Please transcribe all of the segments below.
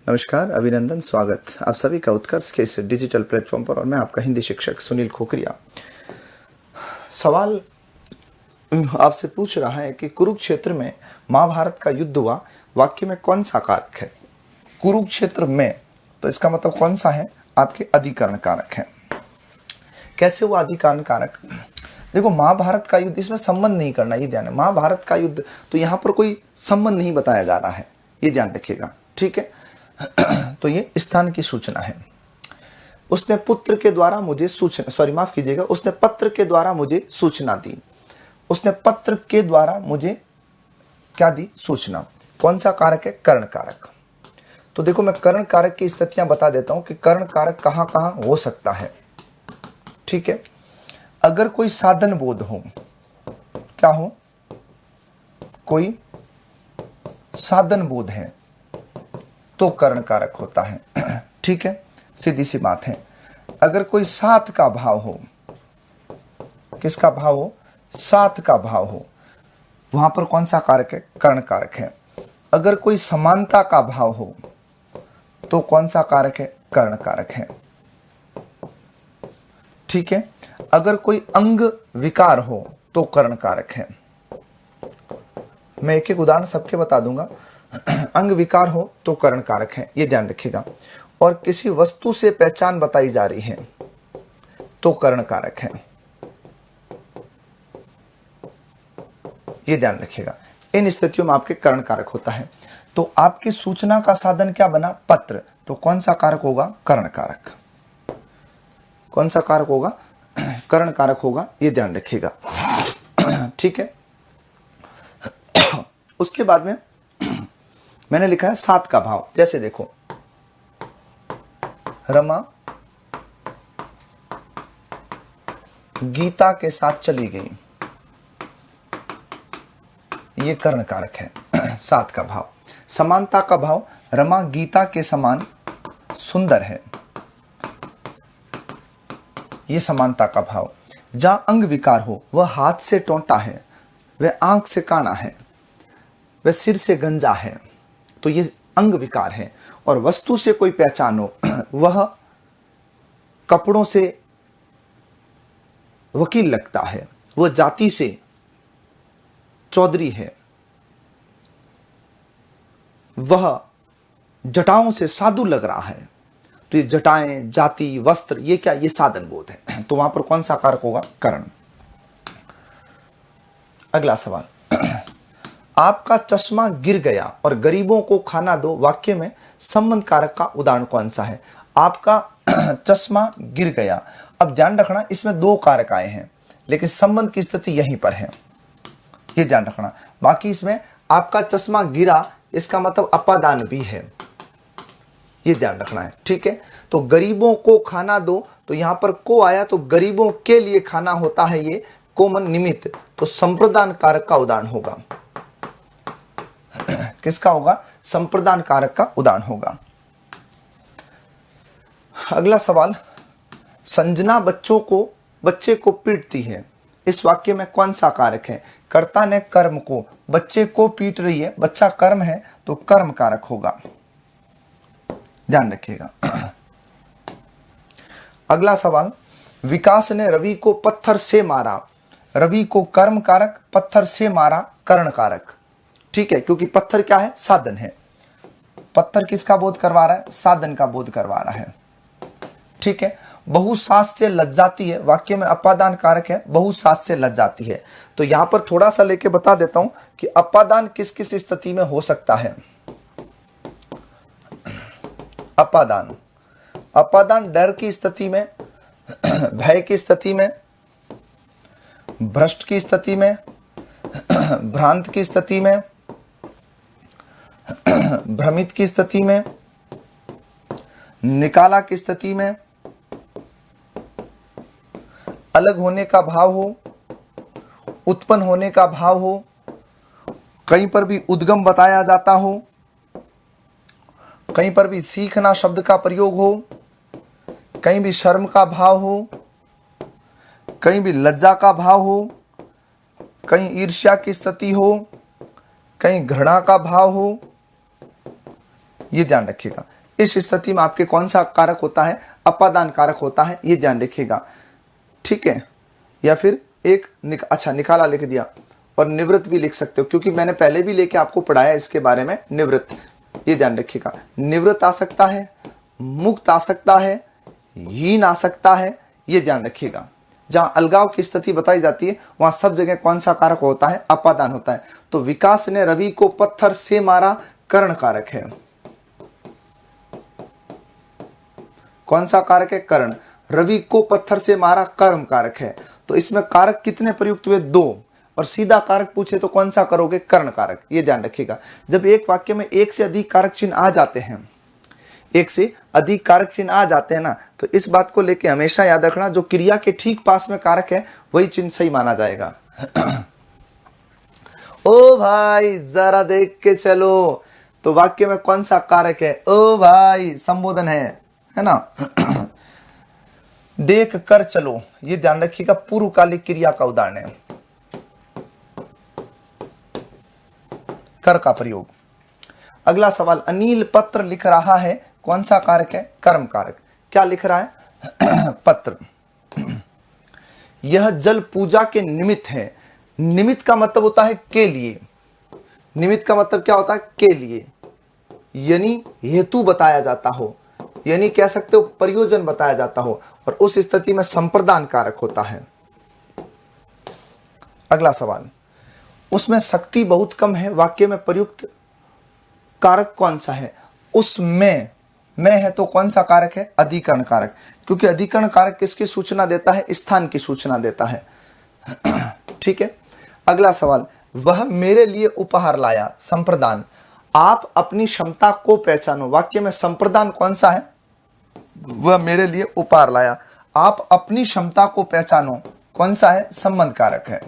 नमस्कार, अभिनंदन, स्वागत आप सभी का उत्कर्ष के इस डिजिटल प्लेटफॉर्म पर। और मैं आपका हिंदी शिक्षक सुनील खोखरिया। सवाल आपसे पूछ रहा है कि कुरुक्षेत्र में महाभारत का युद्ध हुआ, वाक्य में कौन सा कारक है? कुरुक्षेत्र में, तो इसका मतलब कौन सा है? आपके अधिकरण कारक है। कैसे हुआ अधिकरण कारक? देखो, महाभारत का युद्ध, इसमें संबंध नहीं करना, ये ध्यान है। महाभारत का युद्ध, तो यहाँ पर कोई संबंध नहीं बताया जा रहा है, ये ध्यान रखिएगा, ठीक है। तो ये स्थान की सूचना है। उसने पुत्र के द्वारा मुझे सूचना, माफ कीजिएगा, उसने पत्र के द्वारा मुझे सूचना दी। उसने पत्र के द्वारा मुझे क्या दी? सूचना। कौन सा कारक है? कर्ण कारक। तो देखो, मैं कर्ण कारक की स्थितियां बता देता हूं कि कर्ण कारक कहां कहां हो सकता है, ठीक है। अगर कोई साधन बोध हो, क्या हो? कोई साधन बोध है तो कर्ण कारक होता है, ठीक है, सीधी सी बात है। अगर कोई साथ का भाव हो, किसका भाव हो? साथ का भाव हो, वहां पर कौन सा कारक है? कर्ण कारक है। अगर कोई समानता का भाव हो तो कौन सा कारक है? कर्ण कारक है, ठीक है। अगर कोई अंग विकार हो तो कर्ण कारक है। मैं एक एक उदाहरण सबके बता दूंगा। अंग विकार हो तो कर्ण कारक है, ये ध्यान रखिएगा। और किसी वस्तु से पहचान बताई जा रही है तो कर्ण कारक है, ये ध्यान रखिएगा। इन स्थितियों में आपके कर्ण कारक होता है। तो आपकी सूचना का साधन क्या बना? पत्र। तो कौन सा कारक होगा? कर्ण कारक। कौन सा कारक होगा? कर्ण कारक होगा, ये ध्यान रखिएगा, ठीक है। उसके बाद में मैंने लिखा है साथ का भाव। जैसे देखो, रमा गीता के साथ चली गई, ये कर्ण कारक है, साथ का भाव। समानता का भाव, रमा गीता के समान सुंदर है, ये समानता का भाव। जहां अंग विकार हो, वह हाथ से टोंटा है, वह आंख से काना है, वह सिर से गंजा है, तो ये अंग विकार है। और वस्तु से कोई पहचान हो, वह कपड़ों से वकील लगता है, वह जाति से चौधरी है, वह जटाओं से साधु लग रहा है। तो ये जटाएं, जाति, वस्त्र, ये क्या? ये साधन बोध है। तो वहां पर कौन सा कारक होगा? कर्ण। अगला सवाल, आपका चश्मा गिर गया और गरीबों को खाना दो, वाक्य में संबंध कारक का उदाहरण कौन सा है? आपका चश्मा गिर गया। अब ध्यान रखना, इसमें दो कारक आए हैं, लेकिन संबंध की स्थिति यहीं पर है, ये ध्यान रखना। बाकी इसमें आपका चश्मा गिरा, इसका मतलब अपादान भी है, ये ध्यान रखना है, ठीक है। तो गरीबों को खाना दो, तो यहां पर को आया, तो गरीबों के लिए खाना होता है, ये कोमन निमित्त, तो संप्रदान कारक का उदाहरण होगा। किसका होगा? संप्रदान कारक का उदाहरण होगा। अगला सवाल, संजना बच्चे को पीटती है, इस वाक्य में कौन सा कारक है? कर्ता ने कर्म को, बच्चे को पीट रही है, बच्चा कर्म है, तो कर्म कारक होगा, ध्यान रखिएगा। अगला सवाल, विकास ने रवि को पत्थर से मारा, रवि को कर्म कारक, पत्थर से मारा कर्ण कारक, ठीक है, क्योंकि पत्थर क्या है? साधन है। पत्थर किसका बोध करवा रहा है? साधन का बोध करवा रहा है, ठीक है। बहु सात से लज्जाती है, वाक्य में अपादान कारक है, बहु सात से लज्जाती है। तो यहां पर थोड़ा सा लेके बता देता हूं कि अपादान किस किस स्थिति में हो सकता है। अपादान, अपादान डर की स्थिति में, भय की स्थिति में, भ्रष्ट की स्थिति में, भ्रांत की स्थिति में, भ्रमित की स्थिति में, निकाला की स्थिति में, अलग होने का भाव हो, उत्पन्न होने का भाव हो, कहीं पर भी उद्गम बताया जाता हो, कहीं पर भी सीखना शब्द का प्रयोग हो, कहीं भी शर्म का भाव हो, कहीं भी लज्जा का भाव हो, कहीं ईर्ष्या की स्थिति हो, कहीं घृणा का भाव हो, ये ध्यान रखिएगा। इस स्थिति में आपके कौन सा कारक होता है, अपादान कारक होता है, ये ध्यान रखिएगा, ठीक है। या फिर एक अच्छा निकाला लिख दिया, और निवृत्त भी लिख सकते हो, क्योंकि मैंने पहले भी लेके आपको पढ़ाया इसके बारे में। निवृत्त, ये ध्यान रखिएगा, निवृत्त आ सकता है, मुक्त आ सकता है, हीन आ सकता है, ये ध्यान रखिएगा। जहां अलगाव की स्थिति बताई जाती है वहां सब जगह कौन सा कारक होता है, अपादान होता है। तो विकास ने रवि को पत्थर से मारा, कर्ण कारक है। कौन सा कारक है, कर्ण। रवि को पत्थर से मारा, कर्म कारक है। तो इसमें कारक कितने प्रयुक्त हुए, 2, और सीधा कारक पूछे तो कौन सा करोगे, कर्ण कारक। ये ध्यान रखिएगा। जब एक वाक्य में एक से अधिक कारक चिन्ह आ जाते हैं, एक से अधिक कारक चिन्ह आ जाते हैं ना, तो इस बात को लेके हमेशा याद रखना, जो क्रिया के ठीक पास में कारक है वही चिन्ह सही माना जाएगा। ओ भाई जरा देख के चलो, तो वाक्य में कौन सा कारक है, ओ भाई संबोधन है ना। देख कर चलो, ये ध्यान रखिएगा, पूर्वकालिक क्रिया का उदाहरण है, कर का प्रयोग। अगला सवाल, अनिल पत्र लिख रहा है, कौन सा कारक है, कर्म कारक। क्या लिख रहा है, पत्र। यह जल पूजा के निमित्त है। निमित्त का मतलब होता है के लिए। निमित्त का मतलब क्या होता है, के लिए, यानी हेतु बताया जाता हो, यानी कह सकते हो प्रयोजन बताया जाता हो, और उस स्थिति में संप्रदान कारक होता है। अगला सवाल, उसमें शक्ति बहुत कम है, वाक्य में प्रयुक्त कारक कौन सा है। उसमें में है तो कौन सा कारक है, अधिकरण कारक, क्योंकि अधिकरण कारक किसकी सूचना देता है, स्थान की सूचना देता है। ठीक है। अगला सवाल, वह मेरे लिए उपहार लाया, संप्रदान। आप अपनी क्षमता को पहचानो, वाक्य में संप्रदान कौन सा है, वह मेरे लिए उपहार लाया। आप अपनी क्षमता को पहचानो कौन सा है, संबंध कारक है।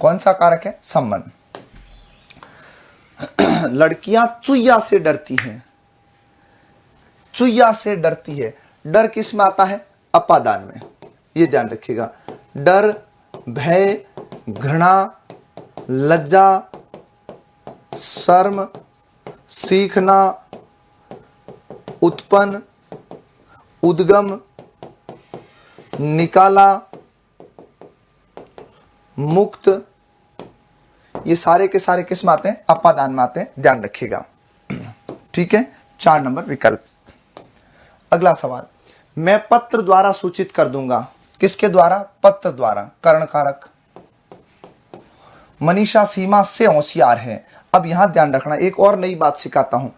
कौन सा कारक है, संबंध। लड़कियां चुईया से डरती हैं, चुईया से डरती है। डर किस में आता है, अपादान में, ये ध्यान रखिएगा। डर, भय, घृणा, लज्जा, शर्म, सीखना, उत्पन्न, उद्गम, निकाला, मुक्त, ये सारे के सारे किस में आते हैं, अपादान में आते हैं, ध्यान रखिएगा। ठीक है, 4 नंबर विकल्प। अगला सवाल, मैं पत्र द्वारा सूचित कर दूंगा, किसके द्वारा, पत्र द्वारा, कर्ण कारक। मनीषा सीमा से होशियार है। अब यहां ध्यान रखना, एक और नई बात सिखाता हूं।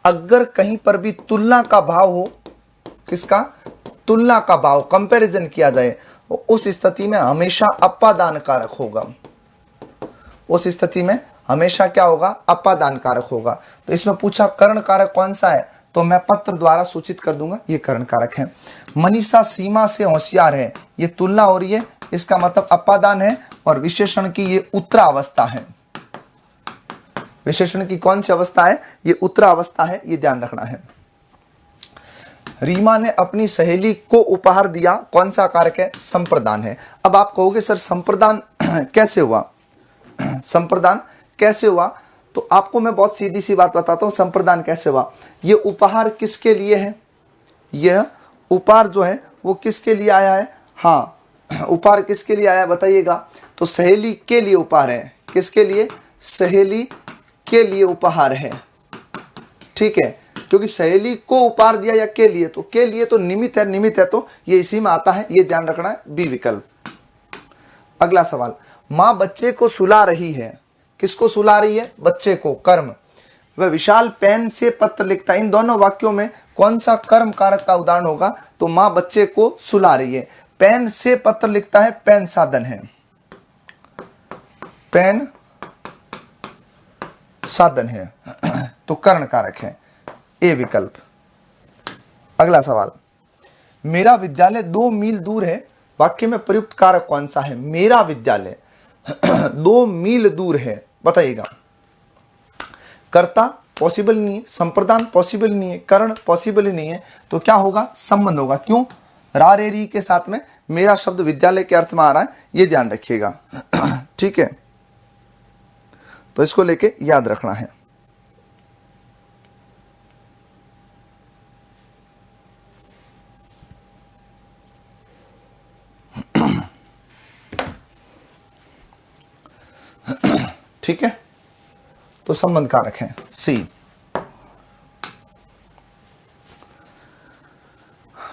अगर कहीं पर भी तुलना का भाव हो, किसका, तुलना का भाव, कंपैरिजन किया जाए, उस स्थिति में हमेशा अपादान कारक होगा। उस स्थिति में हमेशा क्या होगा, अपादान कारक होगा। तो इसमें पूछा कर्ण कारक कौन सा है, तो मैं पत्र द्वारा सूचित कर दूंगा, ये कर्ण कारक है। मनीषा सीमा से होशियार है, ये तुलना हो रही है, इसका मतलब अपादान है, और विशेषण की ये उत्तरावस्था है। विशेषण की कौन सी अवस्था है, ये उत्तरावस्था है, ये ध्यान रखना है। रीमा ने अपनी सहेली को उपहार दिया, कौन सा कारक है, संप्रदान है। अब आप कहोगे सर संप्रदान कैसे हुआ, संप्रदान कैसे हुआ, तो आपको मैं बहुत सीधी सी बात बताता हूं, संप्रदान कैसे हुआ। ये उपहार किसके लिए है, यह उपहार जो है वो किसके लिए आया है, हाँ उपहार किसके लिए आया है बताइएगा, तो सहेली के लिए उपहार है। किसके लिए, सहेली के लिए उपहार है। ठीक है, क्योंकि सहेली को उपहार दिया या के लिए, तो के लिए तो निमित्त है, निमित्त है तो ये इसी में आता है, ये ध्यान रखना है, बी विकल्प। अगला सवाल, मां बच्चे को सुला रही है, किसको सुला रही है, बच्चे को, कर्म। वह विशाल पेन से पत्र लिखता है। इन दोनों वाक्यों में कौन सा कर्म कारक का उदाहरण होगा, तो मां बच्चे को सुला रही है। पेन से पत्र लिखता है, पेन साधन है, पेन साधन है, तो कर्ण कारक है, ए विकल्प। अगला सवाल, मेरा विद्यालय 2 मील दूर है, वाक्य में प्रयुक्त कारक कौन सा है, मेरा विद्यालय 2 मील दूर है, बताइएगा। कर्ता पॉसिबल नहीं है, संप्रदान पॉसिबल नहीं है, कर्ण पॉसिबल नहीं है, तो क्या होगा, संबंध होगा। क्यों, रा रे री के साथ में मेरा शब्द विद्यालय के अर्थ में आ रहा है, ये ध्यान रखिएगा। ठीक है, तो इसको लेके याद रखना है। ठीक है, तो संबंध कारक है सी।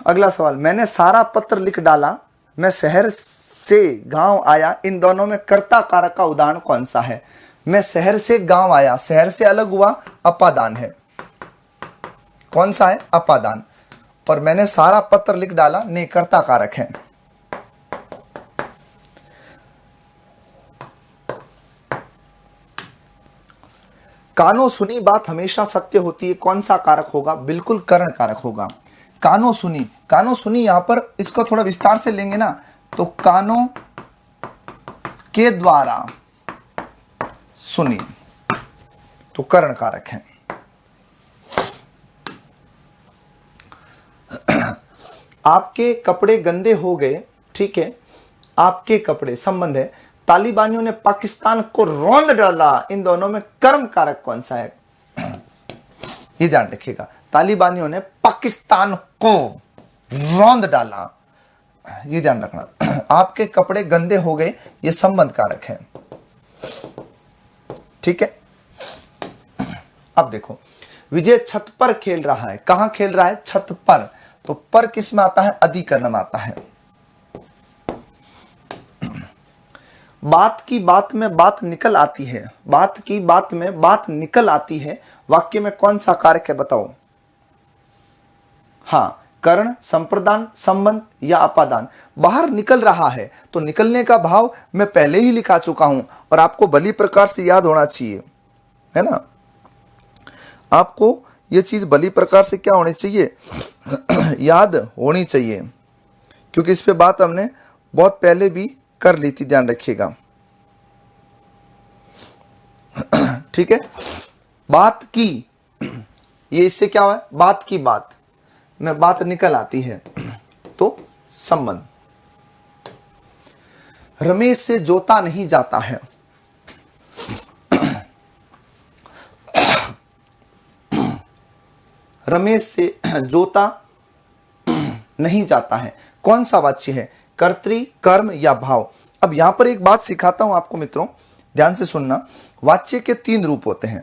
अगला सवाल, मैंने सारा पत्र लिख डाला, मैं शहर से गांव आया, इन दोनों में कर्ता कारक का उदाहरण कौन सा है? मैं शहर से गांव आया, शहर से अलग हुआ, अपादान है। कौन सा है? अपादान। और मैंने सारा पत्र लिख डाला, नहीं, कर्ता कारक है। कानो सुनी बात हमेशा सत्य होती है, कौन सा कारक होगा? बिल्कुल करण कारक होगा। कानो सुनी, कानो सुनी, यहां पर इसको थोड़ा विस्तार से लेंगे ना, तो कानो के द्वारा सुनी, तो करण कारक है। आपके कपड़े गंदे हो गए, ठीक है, आपके कपड़े संबंध है। तालिबानियों ने पाकिस्तान को रौंद डाला, इन दोनों में कर्म कारक कौन सा है? ये ध्यान रखिएगा, तालिबानियों ने पाकिस्तान को रौंद डाला, ये ध्यान रखना। आपके कपड़े गंदे हो गए, ये संबंध कारक है, ठीक है। अब देखो, विजय छत पर खेल रहा है, कहां खेल रहा है? छत पर। तो पर किस में आता है? अधिकरण में आता है। बात की बात में बात निकल आती है, बात की बात में बात निकल आती है, वाक्य में कौन सा कारक है बताओ? हाँ, कर्ण, संप्रदान, संबंध या अपादान। बाहर निकल रहा है, तो निकलने का भाव मैं पहले ही लिखा चुका हूं और आपको भली प्रकार से याद होना चाहिए, है ना। आपको यह चीज भली प्रकार से क्या होनी चाहिए? याद होनी चाहिए, क्योंकि इस पे बात हमने बहुत पहले भी कर ली थी, ध्यान रखिएगा, ठीक है। बात की, ये इससे क्या हुआ? बात की बात में बात निकल आती है, तो संबंध। रमेश से जोता नहीं जाता है, रमेश से जोता नहीं जाता है, कौन सा वाच्य है? कर्तृ, कर्म या भाव। अब यहां पर एक बात सिखाता हूं आपको मित्रों, ध्यान से सुनना। वाच्य के 3 रूप होते हैं।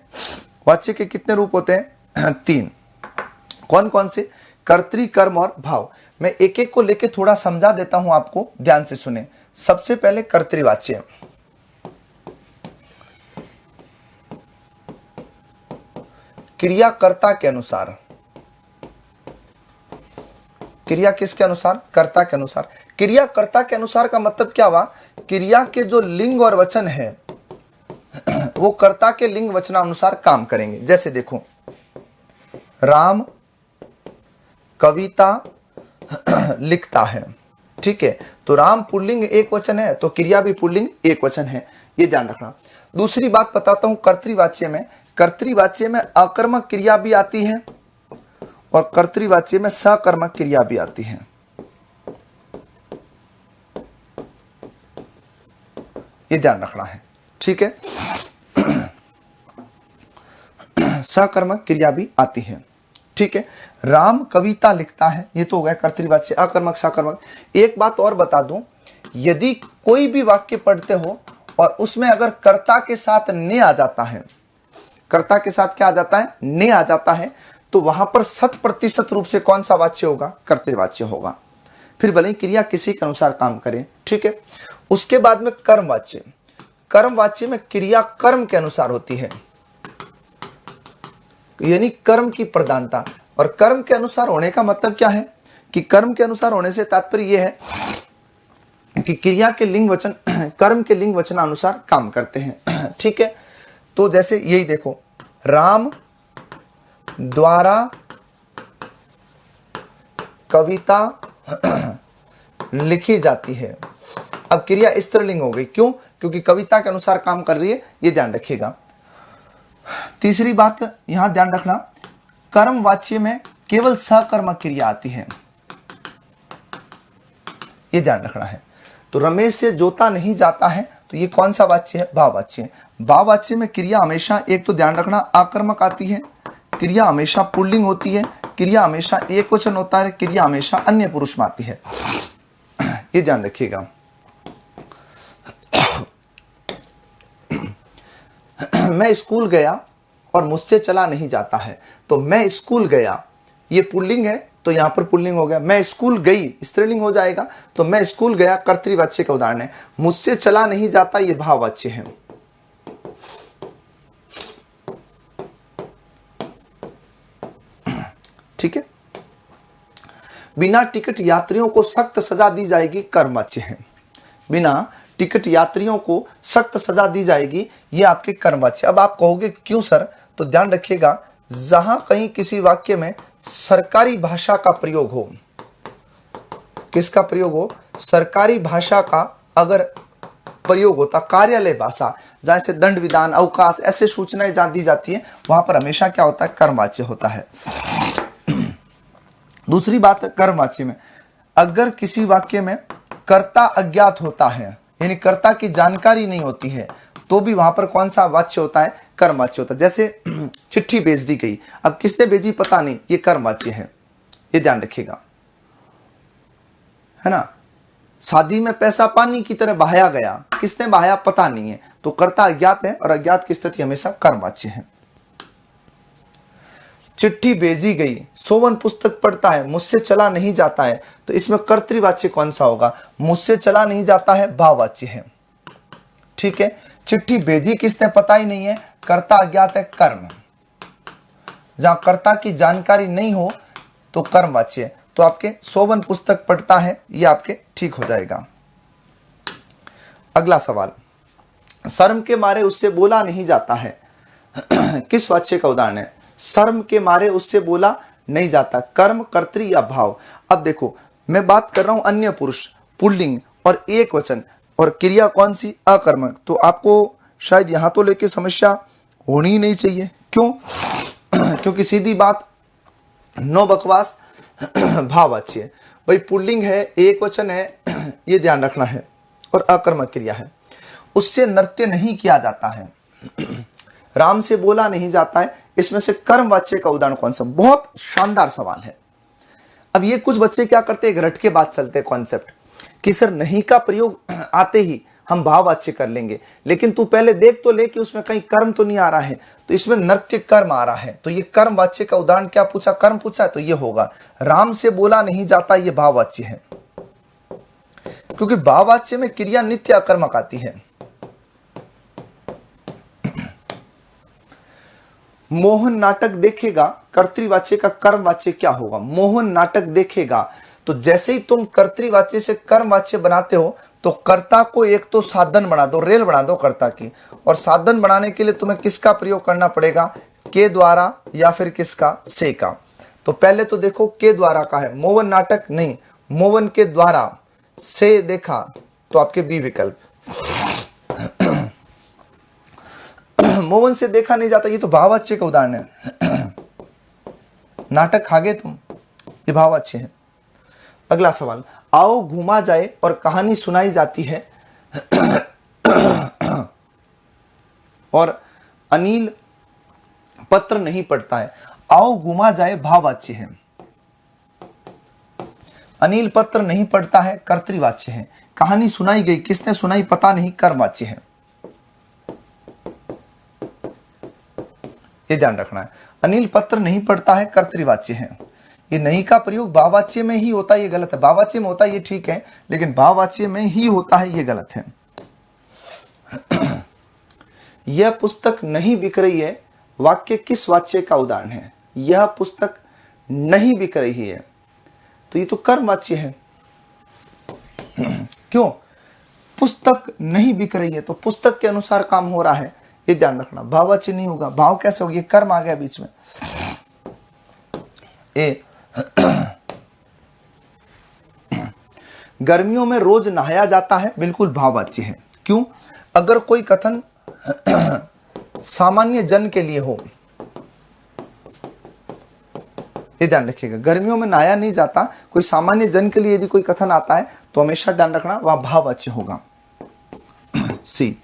वाच्य के कितने रूप होते हैं? 3। कौन कौन से? कर्तृ, कर्म और भाव। मैं एक एक को लेके थोड़ा समझा देता हूं आपको, ध्यान से सुने। सबसे पहले कर्तृवाच्य। क्रियाकर्ता के अनुसार, क्रिया किसके अनुसार? कर्ता के अनुसार। क्रियाकर्ता के अनुसार का मतलब क्या हुआ? क्रिया के जो लिंग और वचन है वो कर्ता के लिंग वचनानुसार काम करेंगे। जैसे देखो, राम कविता लिखता है, ठीक है, तो राम पुल्लिंग एक वचन है, तो क्रिया भी पुल्लिंग एक वचन है, ये ध्यान रखना। दूसरी बात बताता हूं, कर्तृवाच्य में, कर्तृवाच्य में अकर्मक क्रिया भी आती है और कर्तृवाच्य में सकर्मक क्रिया भी आती है। ये ध्यान रखना है, ठीक है। सकर्मक क्रिया भी आती है, ठीक है। राम कविता लिखता है, ये तो हो गया कर्तृवाच्य, अकर्मक सकर्मक। एक बात और बता दूं, यदि कोई भी वाक्य पढ़ते हो और उसमें अगर कर्ता के साथ ने आ जाता है, कर्ता के साथ क्या आ जाता है? ने आ जाता है, तो वहां पर 100% रूप से कौन सा वाच्य होगा? कर्तृवाच्य होगा। फिर भले ही क्रिया किसी के अनुसार काम करे, ठीक है। उसके बाद में कर्मवाच्य। कर्मवाच्य में क्रिया कर्म के अनुसार होती है, यानी कर्म की प्रधानता। और कर्म के अनुसार होने का मतलब क्या है? कि कर्म के अनुसार होने से तात्पर्य यह है कि क्रिया के लिंग वचन कर्म के लिंग वचनानुसार काम करते हैं, ठीक है। तो जैसे यही देखो, राम द्वारा कविता लिखी जाती है। अब क्रिया स्त्रीलिंग हो गई, क्यों? क्योंकि कविता के अनुसार काम कर रही है, ये ध्यान रखिएगा। तीसरी बात यहां ध्यान रखना, कर्म वाच्य में केवल सकर्मक क्रिया आती है, ये ध्यान रखना है। तो रमेश से जोता नहीं जाता है, तो ये कौन सा वाच्य है? भाववाच्य। भाववाच्य में क्रिया हमेशा, एक तो ध्यान रखना, आकर्मक आती है, क्रिया हमेशा पुल्लिंग होती है, क्रिया हमेशा एक वचन होता है, क्रिया हमेशा अन्य पुरुष में आती है, ये ध्यान रखिएगा। मैं स्कूल गया और मुझसे चला नहीं जाता है। तो मैं स्कूल गया, ये पुल्लिंग है तो यहां पर पुल्लिंग हो गया। मैं स्कूल गई स्त्रीलिंग हो जाएगा, तो मैं स्कूल गया कर्तृवाच्य का उदाहरण है। मुझसे चला नहीं जाता ये भाववाच्य है। ठीक है। बिना टिकट यात्रियों को सख्त सजा दी जाएगी, कर्मवाच्य है। बिना टिकट यात्रियों को सख्त सजा दी जाएगी, ये आपके कर्मवाच्य। अब आप कहोगे क्यों सर, तो ध्यान रखिएगा, जहां कहीं किसी वाक्य में सरकारी भाषा का प्रयोग हो, किसका प्रयोग हो, सरकारी भाषा का अगर प्रयोग होता, कार्यालय भाषा, जहां से दंड विधान अवकाश ऐसे सूचनाएं जहां दी जाती है, वहां पर हमेशा क्या होता है, कर्मवाच्य होता है। दूसरी बात है कर्मवाच्य में, अगर किसी वाक्य में कर्ता अज्ञात होता है, यानी कर्ता की जानकारी नहीं होती है, तो भी वहां पर कौन सा वाच्य होता है, कर्मवाच्य होता है। जैसे चिट्ठी भेज दी गई, अब किसने भेजी पता नहीं, ये कर्मवाच्य है, ये ध्यान रखिएगा, है ना। शादी में पैसा पानी की तरह बहाया गया, किसने बहाया पता नहीं है, तो कर्ता अज्ञात है और अज्ञात की स्थिति हमेशा कर्मवाच्य है। चिट्ठी भेजी गई, सोवन पुस्तक पढ़ता है, मुझसे चला नहीं जाता है, तो इसमें कर्तृवाच्य कौन सा होगा, मुझसे चला नहीं जाता है भाववाच्य है। ठीक है। चिट्ठी भेजी किसने पता ही नहीं है, कर्ता अज्ञात है, कर्म। जहां कर्ता की जानकारी नहीं हो तो कर्मवाच्य है। तो आपके सोवन पुस्तक पढ़ता है, ये आपके ठीक हो जाएगा। अगला सवाल, शर्म के मारे उससे बोला नहीं जाता है, किस वाच्य का उदाहरण है, शर्म के मारे उससे बोला नहीं जाता, कर्म, कर्तृ या भाव। अब देखो मैं बात कर रहा हूं अन्य पुरुष, पुल्लिंग और एक वचन, और क्रिया कौन सी, अकर्मक। तो आपको शायद यहां तो लेके समस्या होनी ही नहीं चाहिए। क्यों? क्योंकि सीधी बात, नो बकवास, भाववाच्य है। भाई पुल्लिंग है, एक वचन है, ये ध्यान रखना है, और अकर्मक क्रिया है। उससे नृत्य नहीं किया जाता है, राम से बोला नहीं जाता है, इसमें से कर्मवाच्य का उदाहरण कौन सा। बहुत शानदार सवाल है। अब ये कुछ बच्चे क्या करते हैं, रट के बात चलते कॉन्सेप्ट कि सर नहीं का प्रयोग आते ही हम भाववाच्य कर लेंगे, लेकिन तू पहले देख तो ले कि उसमें कहीं कर्म तो नहीं आ रहा है, तो इसमें नृत्य कर्म आ रहा है, तो ये कर्मवाच्य का उदाहरण क्या पूछा, कर्म पूछा है, तो ये होगा राम से बोला नहीं जाता, ये भाववाच्य है, क्योंकि भाववाच्य में क्रिया नित्य अकर्मक आती है। मोहन नाटक देखेगा, कर्तृवाच्य का कर्मवाच्य क्या होगा, मोहन नाटक देखेगा। तो जैसे ही तुम कर्तृवाच्य से कर्मवाच्य बनाते हो, तो कर्ता को एक तो साधन बना दो, रेल बना दो कर्ता की, और साधन बनाने के लिए तुम्हें किसका प्रयोग करना पड़ेगा, के द्वारा या फिर किसका, से का। तो पहले तो देखो के द्वारा का है, मोहन नाटक नहीं, मोहन के द्वारा, से देखा, तो आपके बी विकल्प। मोहन से देखा नहीं जाता, ये तो भाववाच्य का उदाहरण है। नाटक खागे तुम, ये भाववाच्य है। अगला सवाल, आओ घूमा जाए और कहानी सुनाई जाती है, और अनिल पत्र नहीं पढ़ता है। आओ घूमा जाए भाववाच्य है, अनिल पत्र नहीं पढ़ता है कर्तृवाच्य है, कहानी सुनाई गई, किसने सुनाई पता नहीं, कर्मवाच्य है। ये ध्यान रखना है, अनिल पत्र नहीं पढ़ता है कर्तृवाच्य है। ये नहीं का प्रयोग भाववाच्य में ही होता है, ये गलत है। भाववाच्य में होता है ये ठीक है, लेकिन भाववाच्य में ही होता है ये गलत है। यह पुस्तक नहीं बिक रही है, वाक्य किस वाच्य का उदाहरण है, यह पुस्तक नहीं बिक रही है, तो ये तो कर्मवाच्य है। क्यों? पुस्तक नहीं बिक रही है, तो पुस्तक के अनुसार काम हो रहा है, ये ध्यान रखना। भाववाच्य नहीं होगा, भाव कैसे होगी, कर्म आ गया बीच में। ए गर्मियों में रोज नहाया जाता है, बिल्कुल भाववाच्य है। क्यों? अगर कोई कथन सामान्य जन के लिए हो, ये ध्यान रखिएगा, गर्मियों में नहाया नहीं जाता, कोई सामान्य जन के लिए यदि कोई कथन आता है, तो हमेशा ध्यान रखना वह भाववाच्य होगा। सी।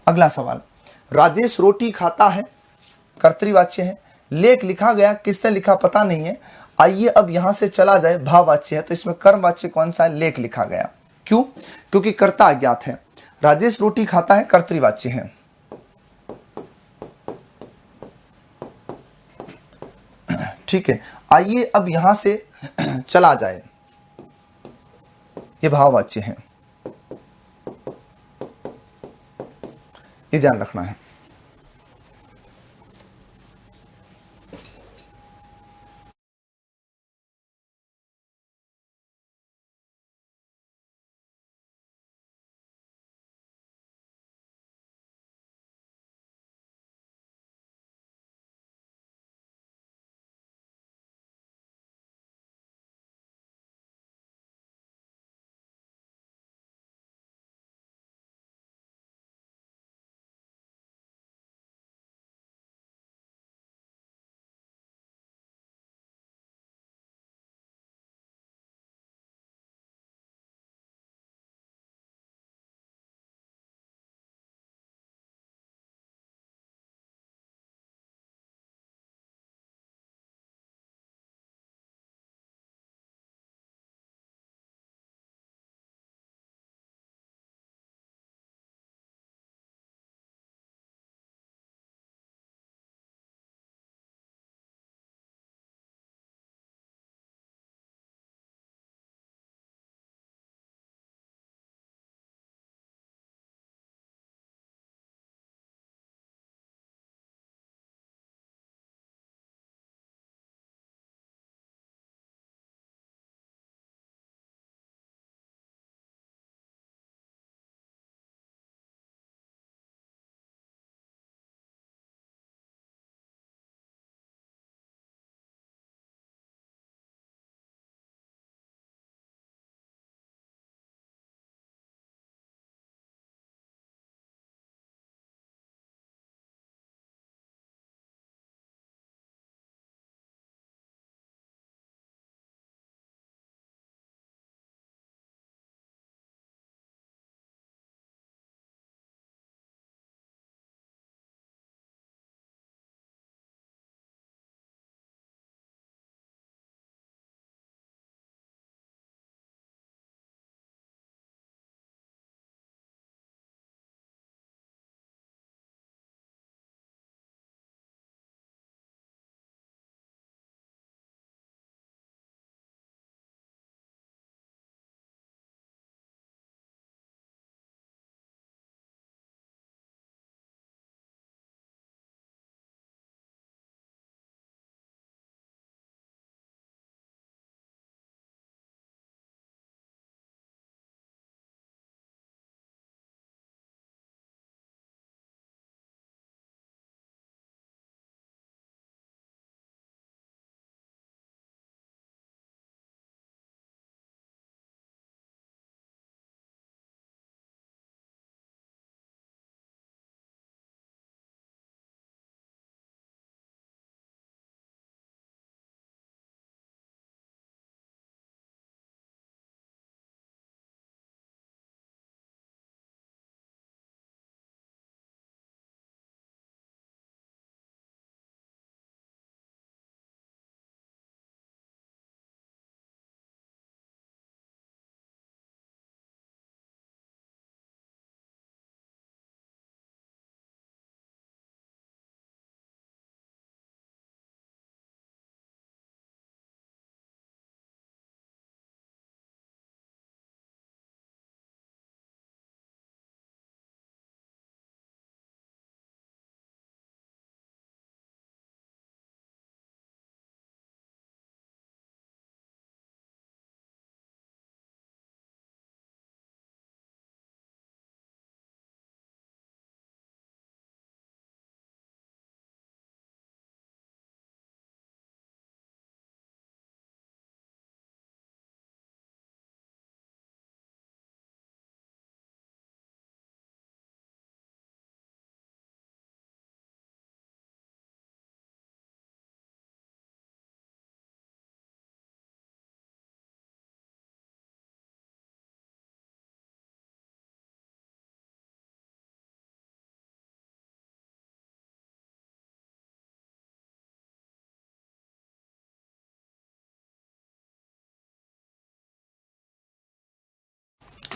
अगला सवाल, राजेश रोटी खाता है, कर्तृवाच्य है। लेख लिखा गया, किसने लिखा पता नहीं है। आइए अब यहां से चला जाए, भाववाच्य है, तो इसमें कर्मवाच्य कौन सा है, लेख लिखा गया। क्यों? क्योंकि कर्ता अज्ञात है। राजेश रोटी खाता है, कर्तृवाच्य है। ठीक है, आइए अब यहां से चला जाए, ये भाववाच्य है, ये ध्यान रखना है।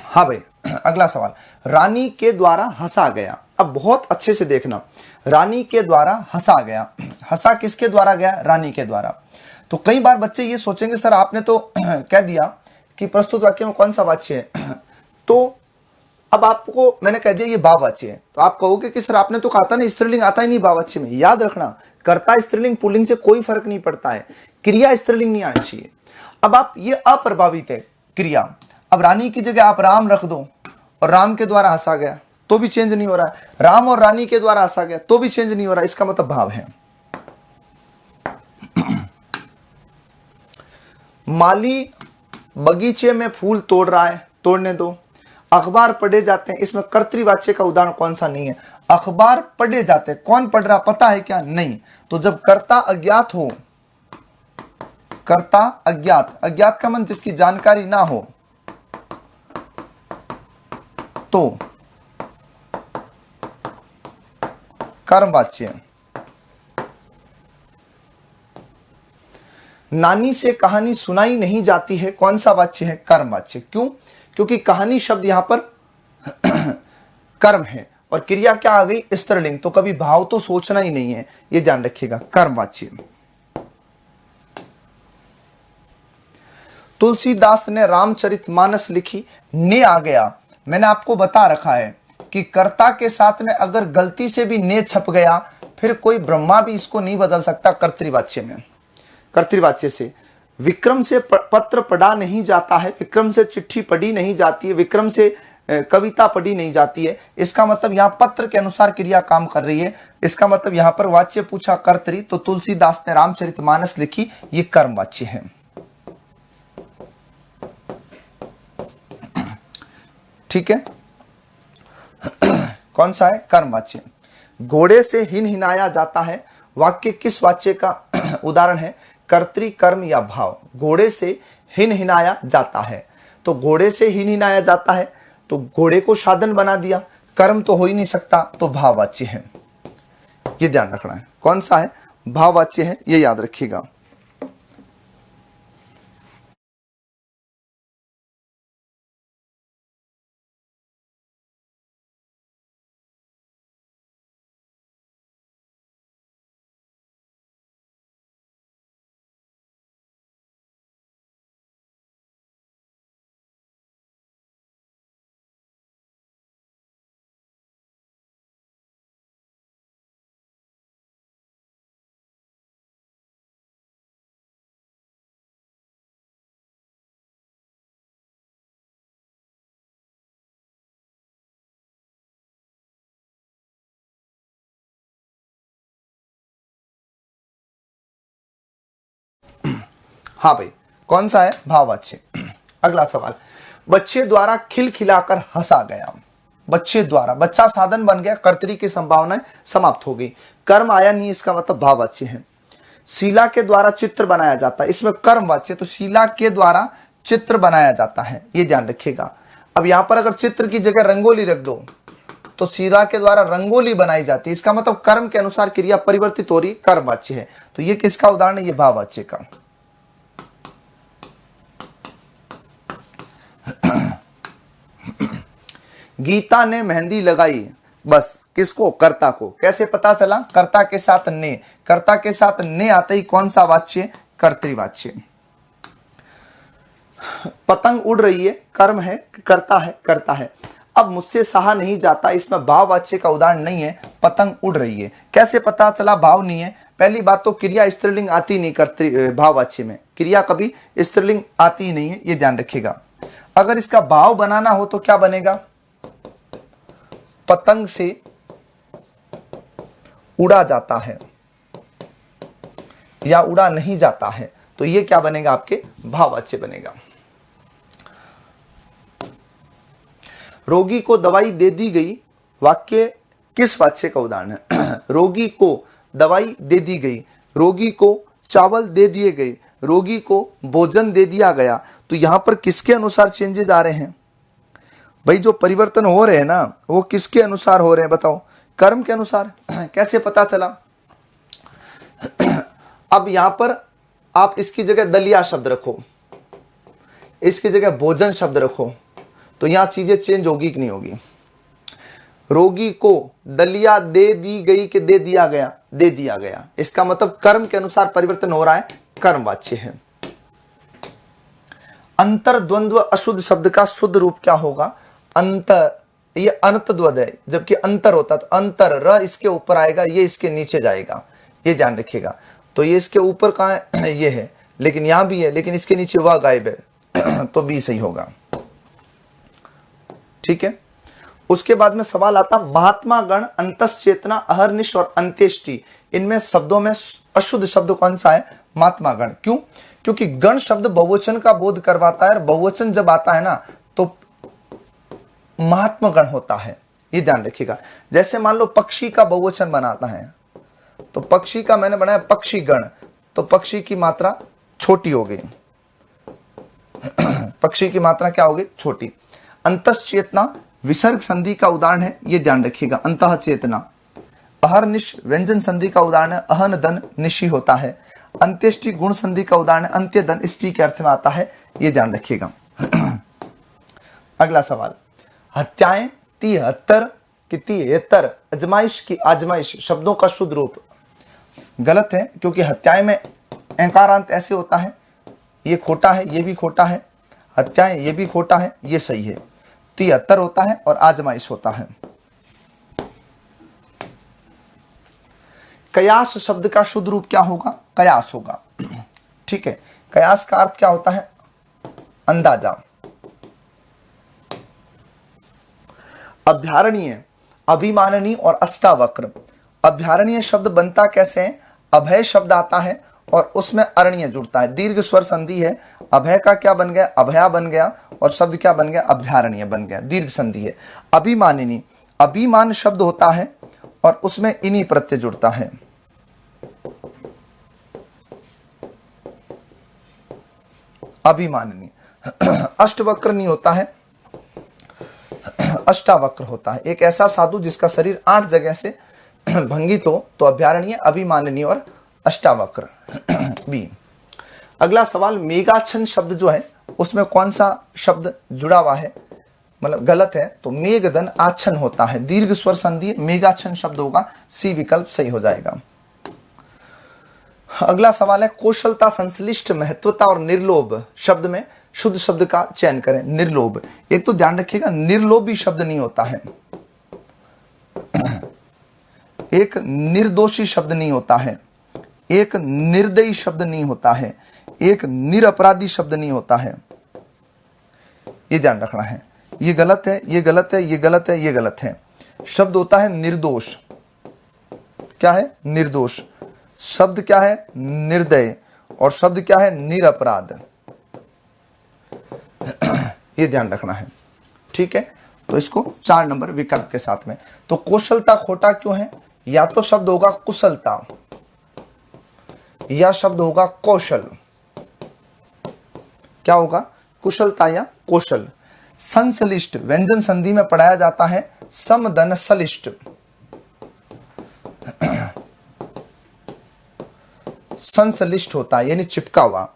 हाँ भाई, अगला सवाल, रानी के द्वारा हंसा गया। अब बहुत अच्छे से देखना, रानी के द्वारा हंसा गया, हंसा किसके द्वारा गया? रानी के द्वारा। तो कई बार बच्चे ये सोचेंगे सर आपने तो कह दिया कि प्रस्तुत वाक्य में कौन सा वाच्य है, तो अब आपको मैंने कह दिया ये भाववाच्य है, तो आप कहोगे कि सर आपने तो कहा था ना स्त्रीलिंग आता ही नहीं भाववाच्य में। याद रखना, कर्ता स्त्रीलिंग पुल्लिंग से कोई फर्क नहीं पड़ता है, क्रिया स्त्रीलिंग नहीं आनी चाहिए। अब आप ये अप्रभावित है क्रिया, अब रानी की जगह आप राम रख दो और राम के द्वारा हंसा गया तो भी चेंज नहीं हो रहा है, राम और रानी के द्वारा हंसा गया तो भी चेंज नहीं हो रहा है, इसका मतलब भाव है। माली बगीचे में फूल तोड़ रहा है, तोड़ने दो। अखबार पढ़े जाते हैं, इसमें कर्तृवाच्य का उदाहरण कौन सा नहीं है? अखबार पढ़े जाते हैं, कौन पढ़ रहा पता है क्या? नहीं। तो जब कर्ता अज्ञात हो, कर्ता अज्ञात, अज्ञात का मन जिसकी जानकारी ना हो, तो कर्मवाच्य। नानी से कहानी सुनाई नहीं जाती है, कौन सा वाच्य है? कर्मवाच्य। क्यों? क्योंकि कहानी शब्द यहां पर कर्म है और क्रिया क्या आ गई? स्त्रीलिंग, तो कभी भाव तो सोचना ही नहीं है, ये ध्यान रखिएगा, कर्मवाच्य। तुलसीदास ने रामचरितमानस लिखी, ने आ गया। मैंने आपको बता रखा है कि कर्ता के साथ में अगर गलती से भी ने छप गया, फिर कोई ब्रह्मा भी इसको नहीं बदल सकता कर्तृवाच्य में। कर्तृवाच्य से विक्रम से पत्र पढ़ा नहीं जाता है, विक्रम से चिट्ठी पढ़ी नहीं जाती है, विक्रम से कविता पढ़ी नहीं जाती है, इसका मतलब यहां पत्र के अनुसार क्रिया काम कर रही है। इसका मतलब यहां पर वाच्य पूछा कर्तरी, तो तुलसीदास ने रामचरितमानस लिखी, ये कर्म वाच्य है। ठीक है, कौन सा है? कर्म वाच्य। घोड़े से हिन हिनाया जाता है, वाक्य किस वाच्य का उदाहरण है? कर्तृ, कर्म या भाव। घोड़े से हिन हिनाया जाता है, तो घोड़े से हिन हिनाया जाता है, तो घोड़े को साधन बना दिया, कर्म तो हो ही नहीं सकता, तो भाववाच्य है। ये ध्यान रखना है, कौन सा है? भाववाच्य है, ये याद रखिएगा। हाँ भाई, कौन सा है? भाववाच्य। अगला सवाल, बच्चे द्वारा खिलखिलाकर हंसा गया। बच्चे द्वारा, बच्चा साधन बन गया, कर्तरी की संभावनाएं समाप्त हो गई, कर्म आया नहीं, इसका मतलब भाववाच्य है। शीला के द्वारा चित्र बनाया जाता है, इसमें कर्मवाच्य, तो शीला के द्वारा चित्र बनाया जाता है, ये ध्यान रखिएगा। अब यहां पर अगर चित्र की जगह रंगोली रख दो, तो शीला के द्वारा रंगोली बनाई जाती है, इसका मतलब कर्म के अनुसार क्रिया परिवर्तित हो रही, कर्मवाच्य है। तो ये किसका उदाहरण है? ये भाववाच्य का। गीता ने मेहंदी लगाई, बस किसको? कर्ता को। कैसे पता चला? कर्ता के साथ ने, कर्ता के साथ ने आते ही कौन सा वाच्य? कर्तृवाच्य। पतंग उड़ रही है, कर्म है, कर्ता है, कर्ता है। अब मुझसे सहा नहीं जाता, इसमें भाववाच्य का उदाहरण नहीं है, पतंग उड़ रही है। कैसे पता चला भाव नहीं है? पहली बात तो क्रिया स्त्रीलिंग आती नहीं, कर्तृ भाववाच्य में क्रिया कभी स्त्रीलिंग आती ही नहीं है, ये ध्यान रखिएगा। अगर इसका भाव बनाना हो तो क्या बनेगा? पतंग से उड़ा जाता है या उड़ा नहीं जाता है, तो ये क्या बनेगा? आपके भाववाच्य बनेगा। रोगी को दवाई दे दी गई, वाक्य किस वाच्य का उदाहरण है? रोगी को दवाई दे दी गई, रोगी को चावल दे दिए गए, रोगी को भोजन दे दिया गया, तो यहां पर किसके अनुसार चेंजेस आ रहे हैं? भाई जो परिवर्तन हो रहे हैं ना, वो किसके अनुसार हो रहे हैं बताओ? कर्म के अनुसार। कैसे पता चला? अब यहां पर आप इसकी जगह दलिया शब्द रखो, इसकी जगह भोजन शब्द रखो, तो यहां चीजें चेंज होगी कि नहीं होगी? रोगी को दलिया दे दी गई कि दे दिया गया? दे दिया गया, इसका मतलब कर्म के अनुसार परिवर्तन हो रहा है, कर्मवाच्य है। अंतर द्वंद्व अशुद्ध शब्द का शुद्ध रूप क्या होगा? अंतर, ये अनत द्वंद्व है, जबकि अंतर होता तो अंतर, र इसके ऊपर आएगा, ये इसके नीचे जाएगा, ये ध्यान रखिएगा। तो ये इसके ऊपर कहाँ है? ये है, लेकिन यहां भी है, लेकिन इसके नीचे वह गायब है तो बी सही होगा। ठीक है। उसके बाद में सवाल आता महात्मा गण, अंतश्चेतना, अहर्निश और अंत्येष्टि, इनमें शब्दों में अशुद्ध शब्द कौन सा है? महात्मा गण। क्यों? क्योंकि गण शब्द बहुवचन का बोध करवाता है, और बहुवचन जब आता है ना तो महात्मा गण होता है, ये ध्यान रखिएगा। जैसे मान लो पक्षी का बहुवचन बनाता है, तो पक्षी का मैंने बनाया पक्षी गण, तो पक्षी की मात्रा छोटी हो गई पक्षी की मात्रा क्या होगी? छोटी। अंतश्चेतना विसर्ग संधि का उदाहरण है, ये ध्यान रखिएगा, अंतः चेतना। अहर्निश व्यंजन संधि का उदाहरण है, अहन दन निशी होता है। अंत्येष्टि गुण संधि का उदाहरण है, अंत्य दन इष्टि के अर्थ में आता है, ये ध्यान रखिएगा। अगला सवाल, हत्याएं, 73 की 73, अजमाइश की आजमाइश, शब्दों का शुद्ध रूप गलत है, क्योंकि हत्याएं में एकारांत ऐसे होता है, ये खोटा है, ये भी खोटा है। हत्याएं, ये भी खोटा है, ये सही है। 73 होता है और आजमाइश होता है। कयास शब्द का शुद्ध रूप क्या होगा? कयास होगा। ठीक है। कयास का अर्थ क्या होता है? अंदाजा। अभ्यारणीय, अभिमाननीय और अष्टावक्र। अभ्यारणीय शब्द बनता कैसे है? अभय शब्द आता है और उसमें अरणीय जुड़ता है, दीर्घ स्वर संधि है। अभय का क्या बन गया? अभया बन गया, और शब्द क्या बन गया? अभ्यारणीय बन गया, दीर्घ संधि है। अभिमानिनी, अभिमान शब्द होता है और उसमें इनी प्रत्यय जुड़ता है। अभिमानिनी। अष्टवक्र नहीं होता है, अष्टावक्र होता है। एक ऐसा साधु जिसका शरीर 8 जगह से भंगित हो, तो अभ्यारणीय, अभिमाननीय और अष्टावक्र। बी। अगला सवाल, मेघाच्छन्न शब्द जो है उसमें कौन सा शब्द जुड़ा हुआ है? मतलब गलत है, तो मेघधन आच्छन्न होता है, दीर्घ स्वर संधि, मेघाच्छन्न शब्द होगा, सी विकल्प सही हो जाएगा। अगला सवाल है, कौशलता, संश्लिष्ट, महत्वता और निर्लोभ शब्द में शुद्ध शब्द का चयन करें। निर्लोभ, एक तो ध्यान रखिएगा, निर्लोभी शब्द नहीं होता है, एक निर्दोषी शब्द नहीं होता है, एक निर्दयी शब्द नहीं होता है, एक निरपराधी शब्द नहीं होता है, ये ध्यान रखना है। ये गलत है, ये गलत है, ये गलत है, ये गलत है। शब्द होता है निर्दोष। क्या है? निर्दोष। शब्द क्या है? निर्दय। और शब्द क्या है? निरपराध। ये ध्यान रखना है। ठीक है, तो इसको 4 नंबर विकल्प के साथ में। तो कौशलता खोटा क्यों है? या तो शब्द होगा कुशलता, या शब्द होगा कौशल। क्या होगा? कुशलता या कौशल। संश्लिष्ट व्यंजन संधि में पढ़ाया जाता है, समदन सलिष्ट। संश्लिष्ट होता है यानी चिपका हुआ।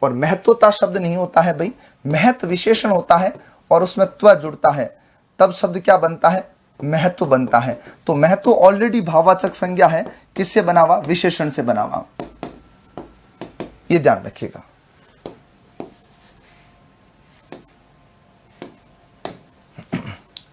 और महत्वता शब्द नहीं होता है भाई, महत्व विशेषण होता है और उसमें त्व जुड़ता है, तब शब्द क्या बनता है? महत्व बनता है। तो महत्व ऑलरेडी भाववाचक संज्ञा है, किससे बना हुआ? विशेषण से बना हुआ, ये ध्यान रखिएगा।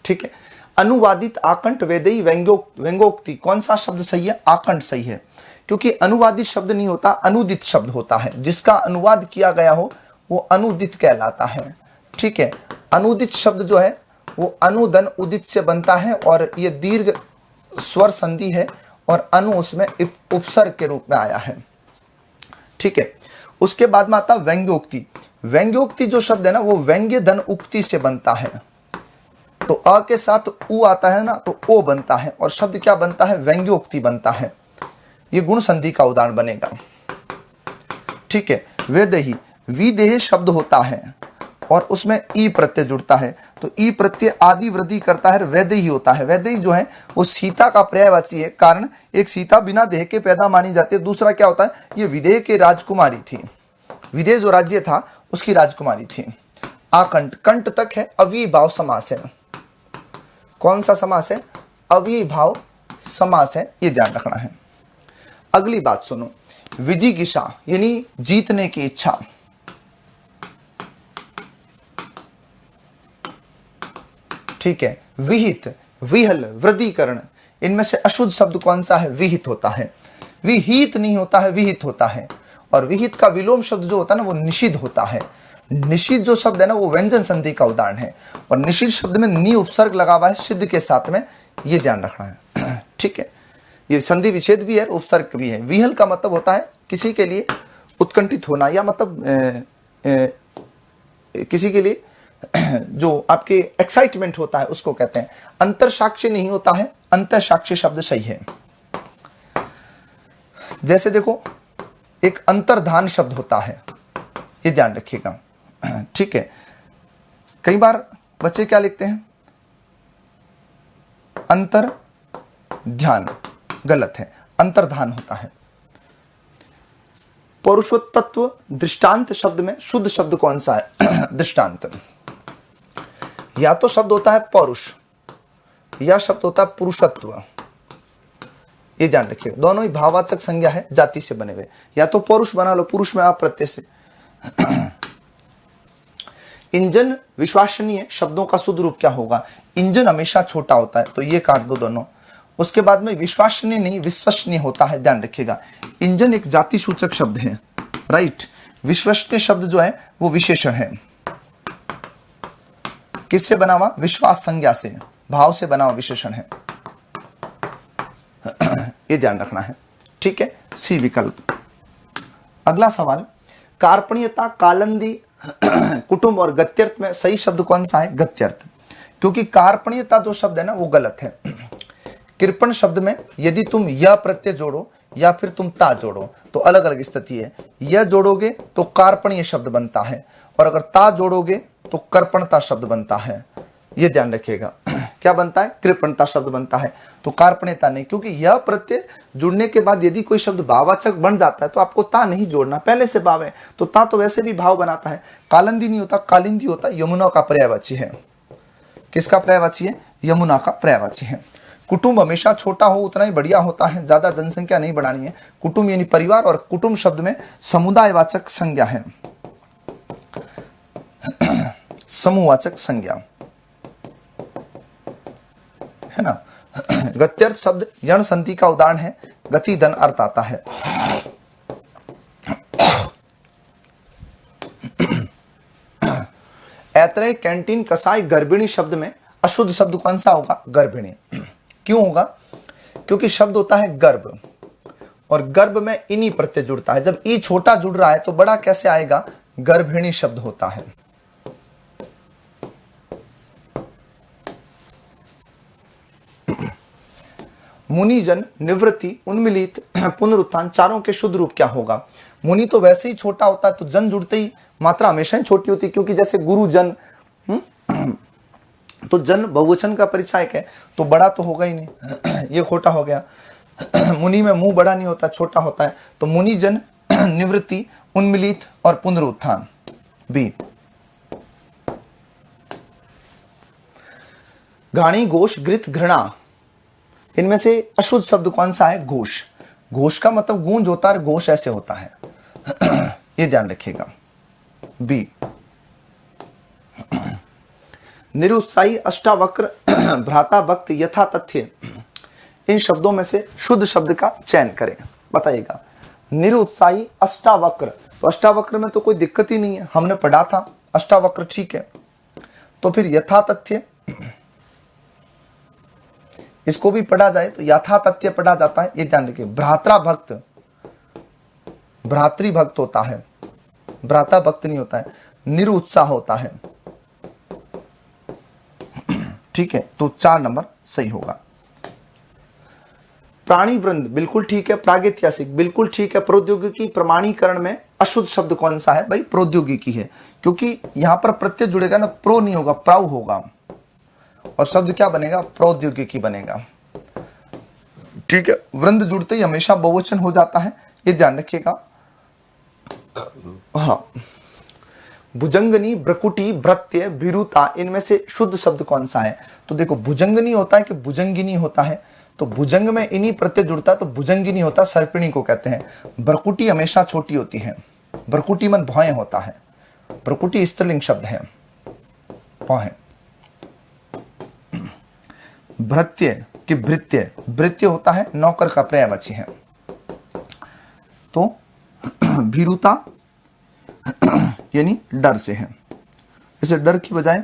ठीक है। अनुवादित, आकंठ, वेदई, व्यंग्योक्ति, कौन सा शब्द सही है? आकंठ सही है, क्योंकि अनुवादित शब्द नहीं होता, अनुदित शब्द होता है। जिसका अनुवाद किया गया हो वो अनुदित कहलाता है। ठीक है। अनुदित शब्द जो है वो अनुदन उदित से बनता है, और ये दीर्घ स्वर संधि है, और अनु उसमें उपसर्ग के रूप में आया है। ठीक है। उसके बाद में आता व्यंग्योक्ति। व्यंग्योक्ति जो शब्द है ना, वो व्यंग्य धन उक्ति से बनता है। तो अ के साथ उ आता है ना, तो ओ बनता है, और शब्द क्या बनता है? व्यंग्योक्ति बनता है। ये गुण संधि का उदाहरण बनेगा। ठीक है। वेदेही, विदेह शब्द होता है और उसमें ई प्रत्यय जुड़ता है, तो ई प्रत्यय आदि वृद्धि करता है, वैदेही होता है। वैदेही जो है वो सीता का पर्यायवाची है, कारण एक सीता बिना देह के पैदा मानी जाती है, दूसरा क्या होता है? ये विदेह की राजकुमारी थी, विदेह जो राज्य था उसकी राजकुमारी थी। आकंठ, कंठ तक है, अव्ययीभाव समास है। कौन सा समास है? अव्ययीभाव समास है, ये ध्यान रखना है। अगली बात सुनो, विजिगिषा यानी जीतने की इच्छा, ठीक है। विहित, विहल, वृद्धिकरण, इनमें से अशुद्ध शब्द कौन सा है? विहित होता है। विहित नहीं होता है, विहित होता है। और विहित का विलोम शब्द जो होता है ना वो निषिद्ध होता है। निषिद्ध जो शब्द है ना वो व्यंजन संधि का उदाहरण है, और निषिद्ध शब्द में नी उपसर्ग लगा हुआ है सिद्ध के साथ में, ये ध्यान रखना है, ठीक है। ये संधि विच्छेद भी है, उपसर्ग भी है। विहल का मतलब होता है किसी के लिए उत्कंठित होना, या मतलब किसी के लिए जो आपके एक्साइटमेंट होता है उसको कहते हैं। अंतर साक्ष्य नहीं होता है, अंतर साक्ष्य शब्द सही है। जैसे देखो एक अंतर्धान शब्द होता है, ये ध्यान रखिएगा, ठीक है। कई बार बच्चे क्या लिखते हैं? अंतर ध्यान, गलत है, अंतर्धान होता है। पौरुषोत्तत्व दृष्टांत शब्द में शुद्ध शब्द कौन सा है? दृष्टांत। या तो शब्द होता है पौरुष, या शब्द होता है पुरुषत्व, ये ध्यान रखिए। दोनों ही भाववाचक संज्ञा है, जाति से बने हुए। या तो पौरुष बना लो, पुरुष में आप प्रत्यय से। इंजन विश्वसनीय शब्दों का शुद्ध रूप क्या होगा? इंजन हमेशा छोटा होता है, तो ये काट दो दोनों। उसके बाद में विश्वसनीय नहीं, विश्वसनीय होता है, ध्यान रखिएगा। इंजन एक जाति सूचक शब्द है, राइट। विश्वसनीय शब्द जो है वो विशेषण है। किससे बना हुआ? विश्वास संज्ञा से, भाव से बना हुआ विशेषण है, ये ध्यान रखना है, ठीक है। सी विकल्प। अगला सवाल, कार्पणीयता, कालंदी, कुटुंब और गत्यर्थ में सही शब्द कौन सा है? गत्यर्थ। क्योंकि कार्पणीयता जो शब्द है ना वो गलत है। कृपण शब्द में यदि तुम यह प्रत्यय जोड़ो या फिर तुम ता जोड़ो तो अलग अलग स्थिति है। यह जोड़ोगे तो कार्पणीय शब्द बनता है, और अगर ता जोड़ोगे तो कर्पणता शब्द बनता है, ये ध्यान रखिएगा। क्या बनता है? कृपणता शब्द बनता है, तो कार्पण्यता नहीं। क्योंकि यह प्रत्यय जुड़ने के बाद यदि कोई शब्द भाववाचक बन जाता है तो आपको ता नहीं जोड़ना, पहले से भाव है, तो ता तो वैसे भी भाव बनाता है। कालिंदी नहीं होता, कालिंदी होता, यमुना का पर्यायवाची है। किसका पर्यायवाची है? यमुना का पर्यायवाची है। कुटुंब हमेशा छोटा हो उतना ही बढ़िया होता है, ज्यादा जनसंख्या नहीं बढ़ानी है। कुटुंब यानी परिवार, और कुटुंब शब्द में समुदायवाचक संज्ञा है, समूहवाचक संज्ञा है ना। गत्यर्थ शब्द यण संधि का उदाहरण है, गति धन अर्थ आता है। ऐतरेय, कैंटीन, कसाई, गर्भिणी शब्द में अशुद्ध शब्द कौन सा होगा? गर्भिणी। क्यों होगा? क्योंकि शब्द होता है गर्भ, और गर्भ में इनी प्रत्यय जुड़ता है। जब ई छोटा जुड़ रहा है तो बड़ा कैसे आएगा? गर्भिणी शब्द होता है। मुनिजन, निवृत्ति, उन्मिलित, पुनरुत्थान, चारों के शुद्ध रूप क्या होगा? मुनि तो वैसे ही छोटा होता है, तो जन जुड़ते ही मात्रा हमेशा ही छोटी होती है, क्योंकि जैसे गुरुजन, तो जन बहुवचन का परिचायक है, तो बड़ा तो होगा ही नहीं, ये खोटा हो गया। मुनि में मुंह बड़ा नहीं होता, छोटा होता है, तो मुनिजन, निवृत्ति, उन्मिलित और पुनरुत्थान, बी। घाणी, घोष, घृत, घृणा, इनमें से अशुद्ध शब्द कौन सा है? घोष। घोष का मतलब गूंज होता है, घोष ऐसे होता है, ये ध्यान रखिएगा, बी। निरुत्साही, अष्टावक्र, भ्राता, भक्त, यथा तथ्य, इन शब्दों में से शुद्ध शब्द का चयन करें, बताइएगा। निरुत्साही, अष्टावक्र, तो अष्टावक्र में तो कोई दिक्कत ही नहीं है, हमने पढ़ा था अष्टावक्र, ठीक है। तो फिर यथा तथ्य, इसको भी पढ़ा जाए तो यथा तथ्य पढ़ा जाता है, ये ध्यान रखिए। भ्रात्रा भक्त, भ्रातृ भक्त होता है, भ्राता भक्त नहीं होता है। निरुत्साह होता है, ठीक है, तो 4 नंबर सही होगा। प्राणी वृंद बिल्कुल ठीक है, प्रागैतिहासिक बिल्कुल ठीक है। प्रौद्योगिकी, प्रमाणीकरण में अशुद्ध शब्द कौन सा है? भाई प्रौद्योगिकी है, क्योंकि यहां पर प्रत्यय जुड़ेगा ना, प्रो नहीं होगा, प्राउ होगा, और शब्द क्या बनेगा? प्रौद्योगिकी बनेगा, ठीक है। वृंद जुड़ते ही हमेशा बहुवचन हो जाता है, ये ध्यान रखिएगा। हाँ, भुजंगनी, भ्रकुटी, भृत्य, भीरुता, इनमें से शुद्ध शब्द कौन सा है? तो देखो, भुजंगनी होता है कि भुजंगिनी होता है? तो भुजंग में इन्हीं प्रत्यय जुड़ता है तो भुजंगी नहीं होता, सर्पिणी को कहते हैं। भ्रकुटी हमेशा छोटी होती है, भ्रकुटी मन भौएं होता है, भ्रकुटी स्त्रीलिंग शब्द है, भौएं। भृत्य कि भृत्य, भृत्य होता है नौकर का पर्यायवाची है। तो भीरुता यानी डर से है, इसे डर की बजाय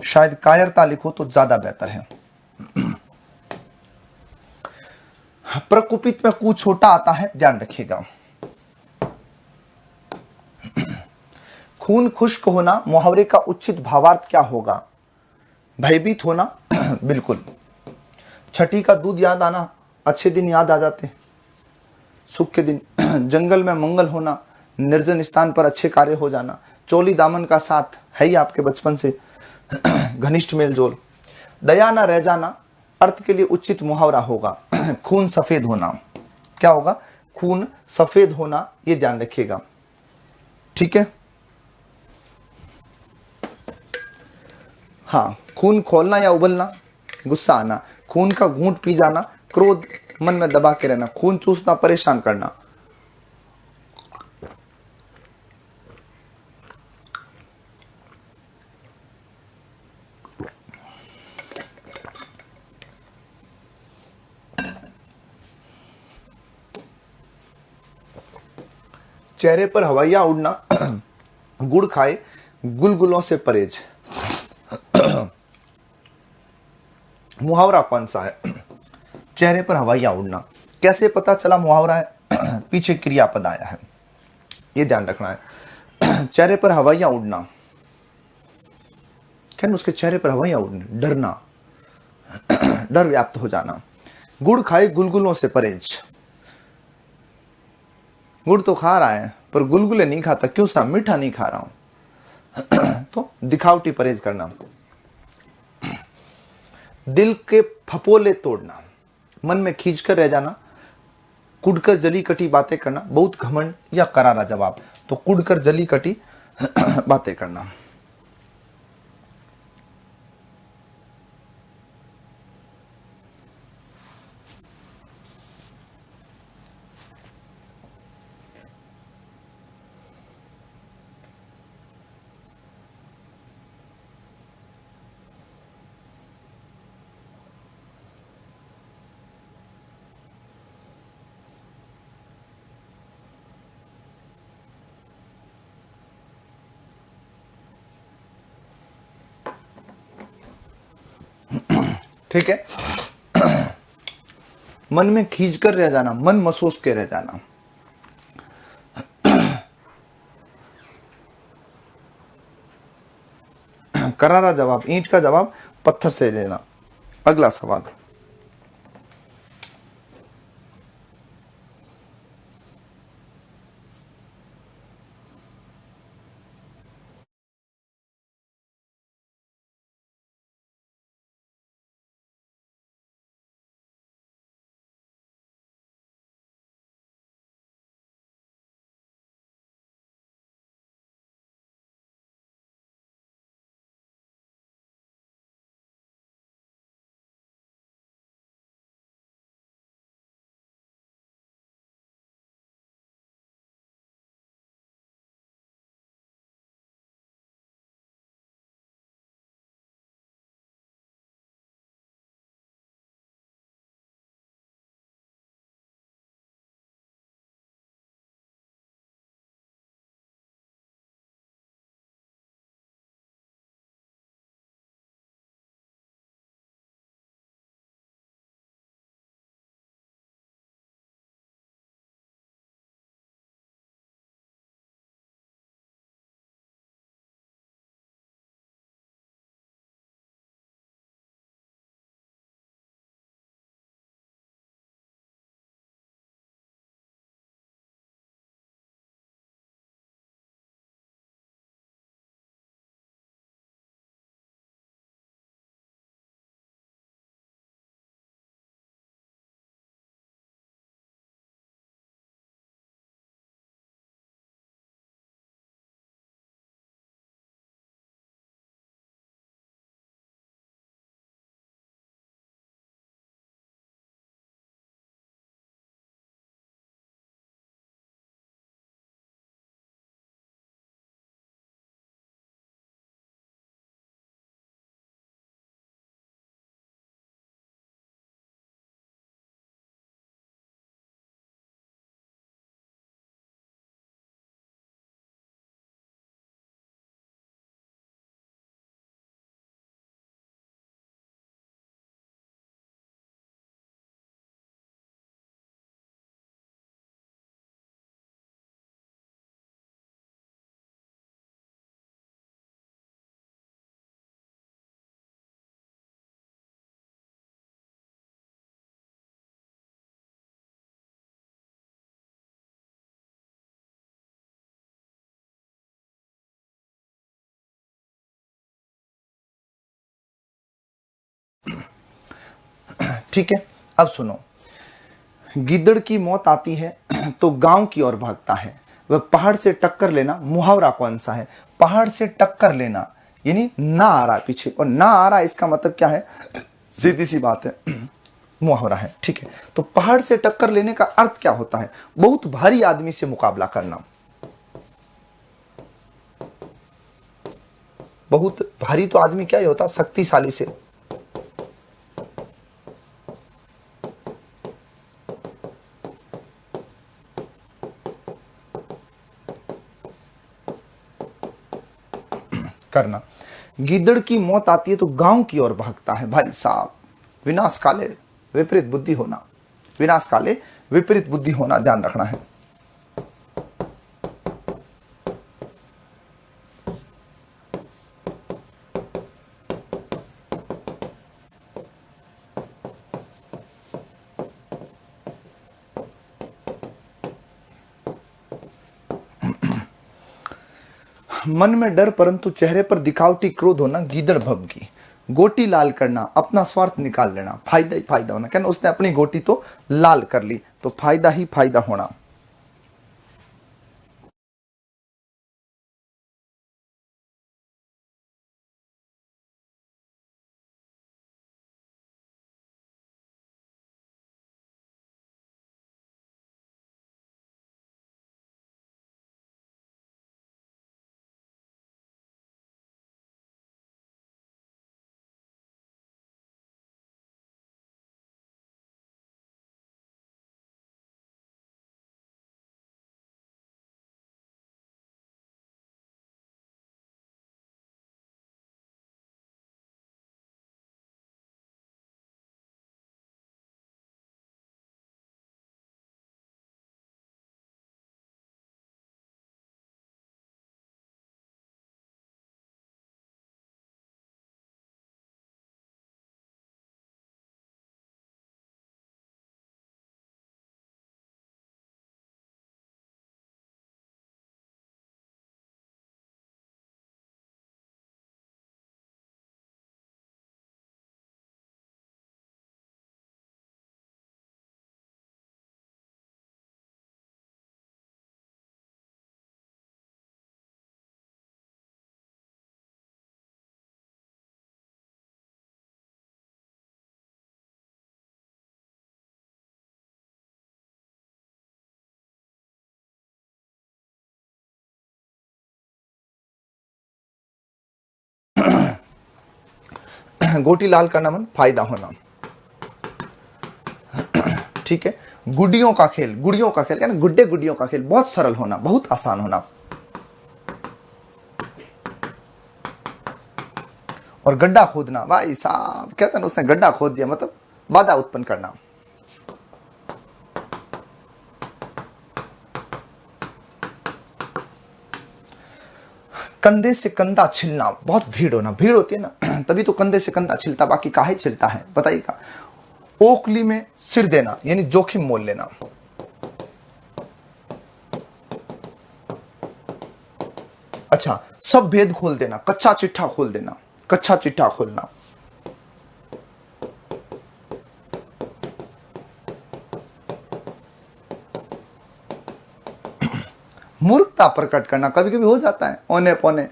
शायद कायरता लिखो तो ज्यादा बेहतर है। प्रकुपित में कू छोटा आता है, ध्यान रखिएगा। खून खुश्क होना, मुहावरे का उचित भावार्थ क्या होगा? भयभीत होना बिल्कुल। छठी का दूध याद आना, अच्छे दिन याद आ जाते, सुख के दिन। जंगल में मंगल होना, निर्जन स्थान पर अच्छे कार्य हो जाना। चोली दामन का साथ है ही आपके बचपन से घनिष्ठ मेलजोल। दया ना रह जाना, अर्थ के लिए उचित मुहावरा होगा। खून सफेद होना, क्या होगा? खून सफेद होना, ये ध्यान रखिएगा, ठीक है। हाँ, खून खोलना या उबलना, गुस्सा आना, खून का घूंट पी जाना, क्रोध मन में दबा के रहना, खून चूसना, परेशान करना। चेहरे पर हवाइया उड़ना, गुड़ खाए गुलगुलों से परहेज। मुहावरा कौन सा है? चेहरे पर हवाइया उड़ना, कैसे पता चला मुहावरा है? पीछे क्रियापद आया है, ये ध्यान रखना है। चेहरे पर हवाइया उड़ना, क्या उसके चेहरे पर हवाइया उड़ने, डरना, डर व्याप्त हो जाना। गुड़ खाए गुलगुलों से परहेज, गुड़ तो खा रहा है पर गुलगुले नहीं खाता, क्यों सा? मीठा नहीं खा रहा हूं। तो दिखावटी परहेज करना। दिल के फपोले तोड़ना, मन में खींचकर रह जाना, कुड़कर जली कटी बातें करना, बहुत घमंड या करारा जवाब। तो कुड़कर जली कटी बातें करना। ठीक है। मन में खींच कर रह जाना, मन महसूस के रह जाना। करारा जवाब, ईंट का जवाब पत्थर से देना। अगला सवाल। ठीक है, अब सुनो। गिद्दड़ की मौत आती है तो गांव की ओर भागता है, वह पहाड़ से टक्कर लेना। मुहावरा कौन सा है? पहाड़ से टक्कर लेना, यानी ना आ रहा पीछे, और ना आ रहा इसका मतलब क्या है? सीधी सी बात है, मुहावरा है। ठीक है, तो पहाड़ से टक्कर लेने का अर्थ क्या होता है? बहुत भारी आदमी से मुकाबला करना। बहुत भारी तो आदमी क्या ही होता? शक्तिशाली से। करना। गिद्दड़ की मौत आती है तो गांव की ओर भागता है। भाई साहब, विनाश काले विपरीत बुद्धि होना, विनाश काले विपरीत बुद्धि होना ध्यान रखना है। मन में डर परंतु चेहरे पर दिखावटी क्रोध होना, गीदड़ भव की। गोटी लाल करना, अपना स्वार्थ निकाल लेना, फायदा ही फायदा होना। क्या उसने अपनी गोटी तो लाल कर ली, तो फायदा ही फायदा होना। गोटी लाल करना मन फायदा होना। ठीक है, गुडियों का खेल, गुड़ियों का खेल यानी गुड्डे गुडियों का खेल, बहुत सरल होना, बहुत आसान होना। और गड्ढा खोदना, भाई साहब कहते हैं उसने गड्ढा खोद दिया, मतलब बाधा उत्पन्न करना। कंधे से कंधा छिलना, बहुत भीड़ होना, भीड़ होती है ना तभी तो कंधे से कंधा छिलता, बाकी काहे छिलता है बताइएगा। ओखली में सिर देना, यानी जोखिम मोल लेना। अच्छा, सब भेद खोल देना, कच्चा चिट्ठा खोल देना, कच्चा चिट्ठा खोलना। मूर्खता प्रकट करना, कभी कभी हो जाता है औने पौने।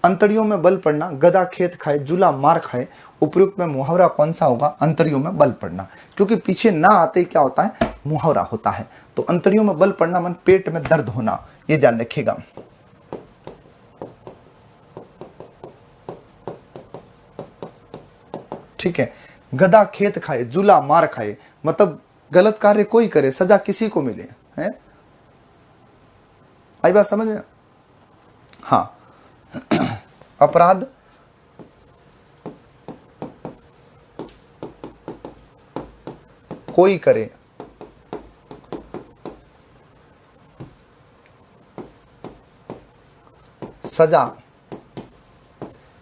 अंतड़ियों में बल पड़ना, गधा खेत खाए जूला मार खाए। उपयुक्त में मुहावरा कौन सा होगा? अंतड़ियों में बल पड़ना, क्योंकि पीछे ना आते क्या होता है? मुहावरा होता है। तो अंतड़ियों में बल पड़ना मन पेट में दर्द होना, ये ध्यान रखिएगा। ठीक है, गधा खेत खाए जूला मार खाए, मतलब गलत कार्य कोई करे सजा किसी को मिले, है? आई बात समझ में? हाँ। अपराध कोई करे, सजा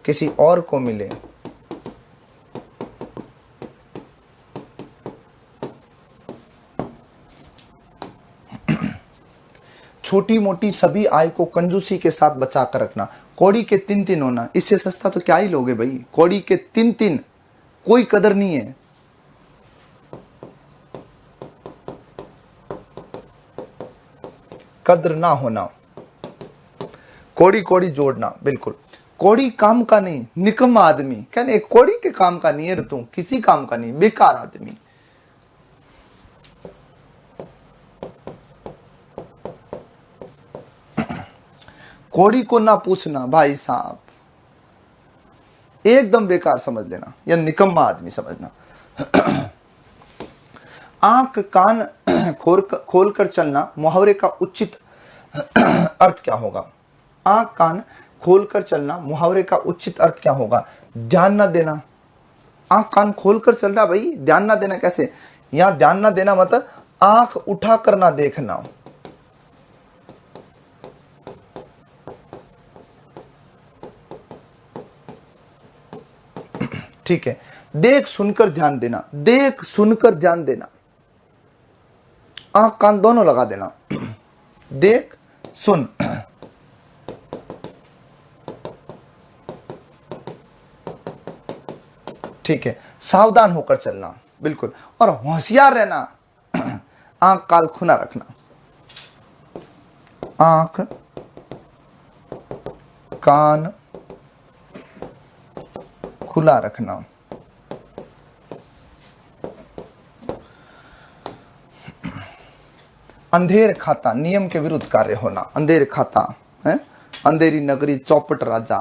किसी और को मिले। छोटी मोटी सभी आय को कंजूसी के साथ बचा कर रखना। कौड़ी के 3-3 होना, इससे सस्ता तो क्या ही लोगे भाई। कौड़ी के 3-3, कोई कदर नहीं है। कद्र ना होना, कौड़ी कौड़ी जोड़ना, बिल्कुल। कौड़ी काम का नहीं, निकम्मा आदमी। कहने कौड़ी के काम का नहीं है, तू किसी काम का नहीं, बेकार आदमी। कौड़ी को ना पूछना भाई साहब, एकदम बेकार समझ लेना या निकम्मा आदमी समझना। आंख कान खोल कर चलना, मुहावरे का उचित अर्थ क्या होगा? आंख कान खोल कर चलना, मुहावरे का उचित अर्थ क्या होगा? ध्यान ना देना। आंख कान खोल कर चल रहा भाई, ध्यान ना देना कैसे? यहां ध्यान ना देना मतलब आंख उठा कर ना देखना। ठीक है, देख सुनकर ध्यान देना, देख सुनकर ध्यान देना, आंख कान दोनों लगा देना। देख सुन, ठीक है। सावधान होकर चलना, बिल्कुल, और होशियार रहना। आंख कान खुला रखना, आंख कान खुला रखना। अंधेर खाता, नियम के विरुद्ध कार्य होना। अंधेर खाता है, अंधेरी नगरी चौपट राजा,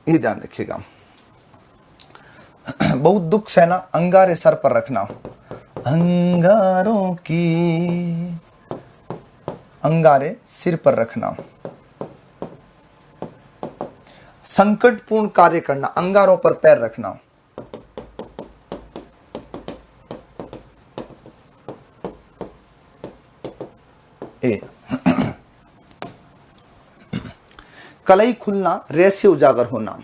ये ध्यान रखिएगा। बहुत दुख सहना, अंगारे सर पर रखना। अंगारों की, अंगारे सिर पर रखना। संकटपूर्ण कार्य करना, अंगारों पर पैर रखना। ए कलई खुलना, रहस्य उजागर होना।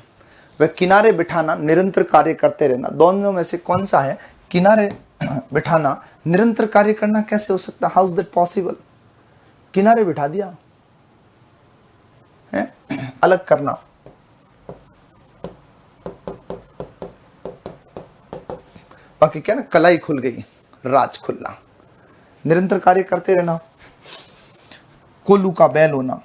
वह किनारे बिठाना, निरंतर कार्य करते रहना। दोनों में से कौन सा है? किनारे बिठाना, निरंतर कार्य करना कैसे हो सकता? How is that possible? किनारे बिठा दिया है, अलग करना। बाकी क्या ना, कलाई खुल गई, राज खुलना। निरंतर कार्य करते रहना, कोल्लू का बैल होना।